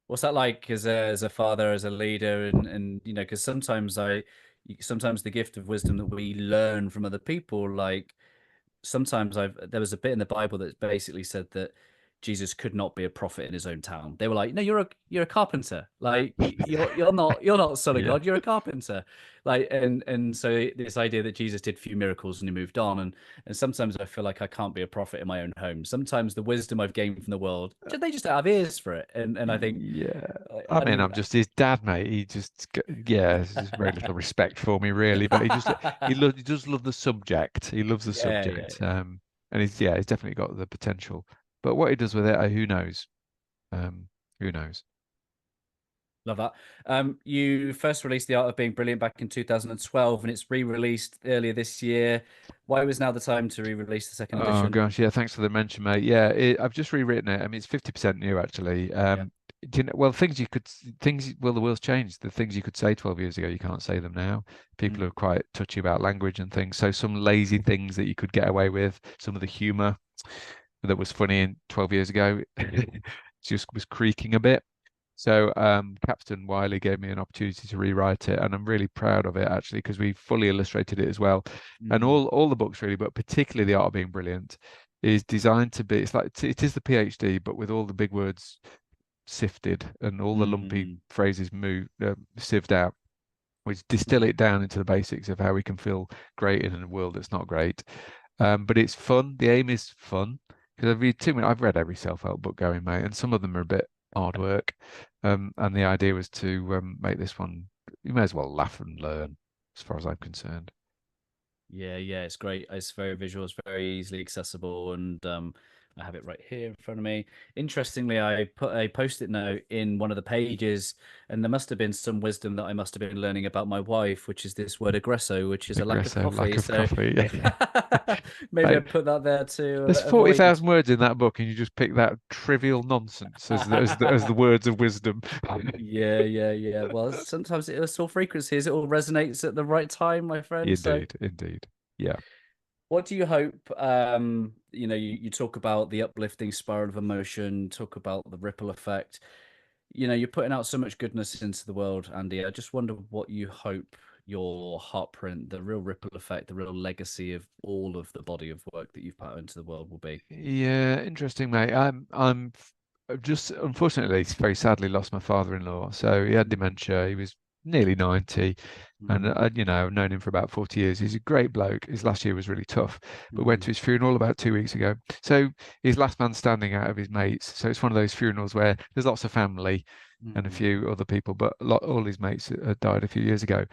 [SPEAKER 1] What's that like as a father, as a leader, and because sometimes the gift of wisdom that we learn from other people, like sometimes there was a bit in the Bible that basically said that Jesus could not be a prophet in his own town. They were like, "No, you're a carpenter. Like you're not son of
[SPEAKER 2] Yeah.
[SPEAKER 1] God. You're a carpenter." Like and so this idea that Jesus did few miracles and he moved on, and sometimes I feel like I can't be a prophet in my own home. Sometimes the wisdom I've gained from the world, they just don't have ears for it, and I think
[SPEAKER 2] Yeah. I
[SPEAKER 1] I
[SPEAKER 2] mean,
[SPEAKER 1] need
[SPEAKER 2] I'm just his dad, mate. Yeah, there's very little respect for me, really. But he does love the subject. He loves the
[SPEAKER 1] yeah, yeah,
[SPEAKER 2] subject.
[SPEAKER 1] yeah.
[SPEAKER 2] And he's definitely got the potential. But what he does with it, who knows? Um, who knows?
[SPEAKER 1] Love that. You first released The Art of Being Brilliant back in 2012, and it's re-released earlier this year. Why was now the time to re-release the second
[SPEAKER 2] Oh
[SPEAKER 1] edition?
[SPEAKER 2] gosh, yeah. Thanks for the mention, mate. Yeah, I've just rewritten it. I mean, it's 50% new actually.
[SPEAKER 1] Yeah.
[SPEAKER 2] Do you know, well, the world's changed. The things you could say 12 years ago, you can't say them now. People
[SPEAKER 1] Mm.
[SPEAKER 2] are quite touchy about language and things. So some lazy things that you could get away with, some of the humor that was funny in 12 years ago, just was creaking a bit. So Captain Wiley gave me an opportunity to rewrite it, and I'm really proud of it actually because we fully illustrated it as well. And
[SPEAKER 1] Mm.
[SPEAKER 2] all the books really, but particularly The Art of Being Brilliant, is designed to be. It's like it is the PhD, but with all the big words sifted and all the lumpy
[SPEAKER 1] Mm.
[SPEAKER 2] phrases sieved out. We distill it down into the basics of how we can feel great in a world that's not great. But it's fun. The aim is fun because I've read every self-help book going, mate, and some of them are a bit hard work. And the idea was to make this one. You may as well laugh and learn, as far as I'm concerned.
[SPEAKER 1] Yeah, yeah, it's great. It's very visual, it's very easily accessible, and I have it right here in front of me. Interestingly, I put a post-it note in one of the pages, and there must have been some wisdom that I must have been learning about my wife, which is this word aggresso, which is a lack of
[SPEAKER 2] Aggressive, lack
[SPEAKER 1] coffee.
[SPEAKER 2] of
[SPEAKER 1] So
[SPEAKER 2] coffee.
[SPEAKER 1] maybe I
[SPEAKER 2] Mate,
[SPEAKER 1] put that there to
[SPEAKER 2] there's
[SPEAKER 1] avoid.
[SPEAKER 2] 40,000 words in that book, and you just pick that trivial nonsense as the words of wisdom.
[SPEAKER 1] Yeah, yeah, yeah. Well, sometimes it's all frequencies. It all resonates at the right time, my friend. So,
[SPEAKER 2] Indeed, indeed. Yeah.
[SPEAKER 1] what do you hope? You talk about the uplifting spiral of emotion, talk about the ripple effect. You're putting out so much goodness into the world, Andy. I just wonder what you hope your Heartprint, the real ripple effect, the real legacy of all of the body of work that you've put out into the world will be.
[SPEAKER 2] Yeah, interesting, mate. I've just unfortunately very sadly lost my father-in-law. So he had
[SPEAKER 1] Mm.
[SPEAKER 2] dementia. He was nearly 90. And,
[SPEAKER 1] Mm.
[SPEAKER 2] I've known him for about 40 years. He's a great bloke. His last year was really tough, but went to his funeral about 2 weeks ago. So he's last man standing out of his mates. So it's one of those funerals where there's lots of family and a few other people, but all his mates had died a few years ago.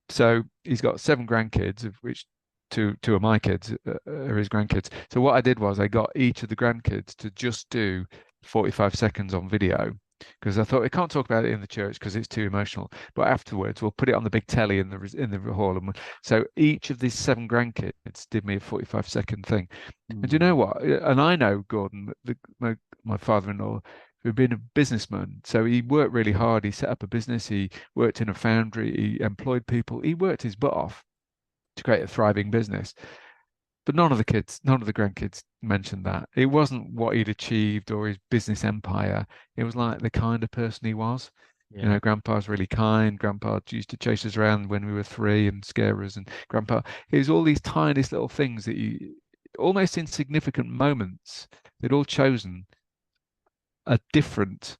[SPEAKER 2] So he's got 7 grandkids, of which two of my kids are his grandkids. So what I did was I got each of the grandkids to just do 45 seconds on video, because I thought we can't talk about it in the church because it's too emotional. But afterwards, we'll put it on the big telly in the hall. And so each of these 7 grandkids did me a 45-second thing. And do you know what? And I know Gordon, my father-in-law, who'd been a businessman. So he worked really hard. He set up a business. He worked in a foundry. He employed people. He worked his butt off to create a thriving business. But none of the grandkids mentioned that. It wasn't what he'd achieved or his business empire. It was like the kind of person he was.
[SPEAKER 1] Yeah.
[SPEAKER 2] Grandpa's really kind. Grandpa used to chase us around when we were 3 and scare us. And Grandpa, it was all these tiniest little things that almost insignificant moments, they'd all chosen a different,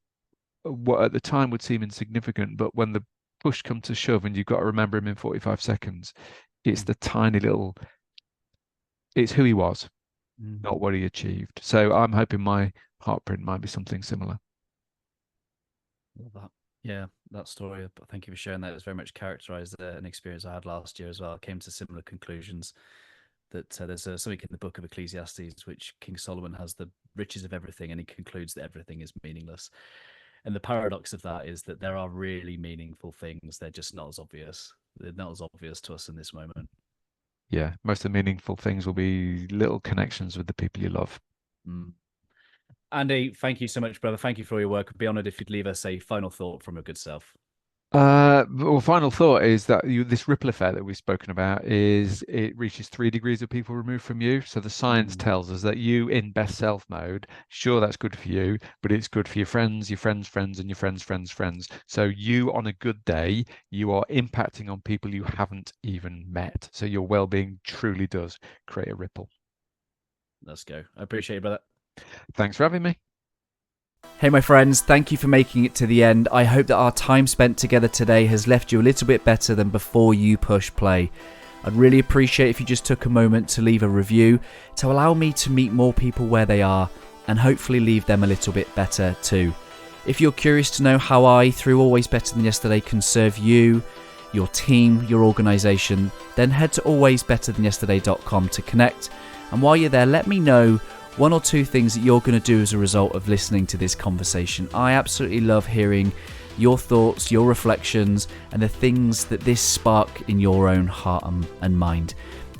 [SPEAKER 2] what at the time would seem insignificant, but when the push comes to shove and you've got to remember him in 45 seconds, it's the tiny little, it's who he was, not what he achieved. So I'm hoping my Heartprint might be something similar.
[SPEAKER 1] Love that. Yeah, that story. But thank you for sharing that. It was very much characterized an experience I had last year as well. I came to similar conclusions. That there's something in the book of Ecclesiastes, which King Solomon has the riches of everything, and he concludes that everything is meaningless. And the paradox of that is that there are really meaningful things. They're just not as obvious. They're not as obvious to us in this moment.
[SPEAKER 2] Yeah, most of the meaningful things will be little connections with the people you love.
[SPEAKER 1] Andy, thank you so much, brother. Thank you for all your work. I'd be honored if you'd leave us a final thought from your good self.
[SPEAKER 2] Well, final thought is that this ripple effect that we've spoken about it reaches 3 degrees of people removed from you. So the science tells us that you in best self mode, sure, that's good for you, but it's good for your friends, and your friends. So you on a good day, you are impacting on people you haven't even met. So your well-being truly does create a ripple.
[SPEAKER 1] Let's go. I appreciate it, brother.
[SPEAKER 2] Thanks for having me.
[SPEAKER 1] Hey my friends, thank you for making it to the end. I hope that our time spent together today has left you a little bit better than before you push play. I'd really appreciate if you just took a moment to leave a review to allow me to meet more people where they are and hopefully leave them a little bit better too. If you're curious to know how I, through Always Better Than Yesterday, can serve you, your team, your organisation, then head to alwaysbetterthanyesterday.com to connect. And while you're there, let me know 1 or 2 things that you're going to do as a result of listening to this conversation. I absolutely love hearing your thoughts, your reflections, and the things that this spark in your own heart and mind.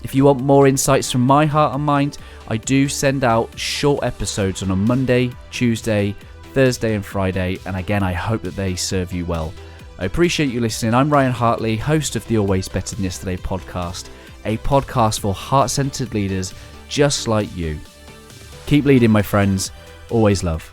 [SPEAKER 1] If you want more insights from my heart and mind, I do send out short episodes on a Monday, Tuesday, Thursday and Friday, and again, I hope that they serve you well. I appreciate you listening. I'm Ryan Hartley, host of the Always Better Than Yesterday podcast, a podcast for heart-centered leaders just like you. Keep leading, my friends. Always love.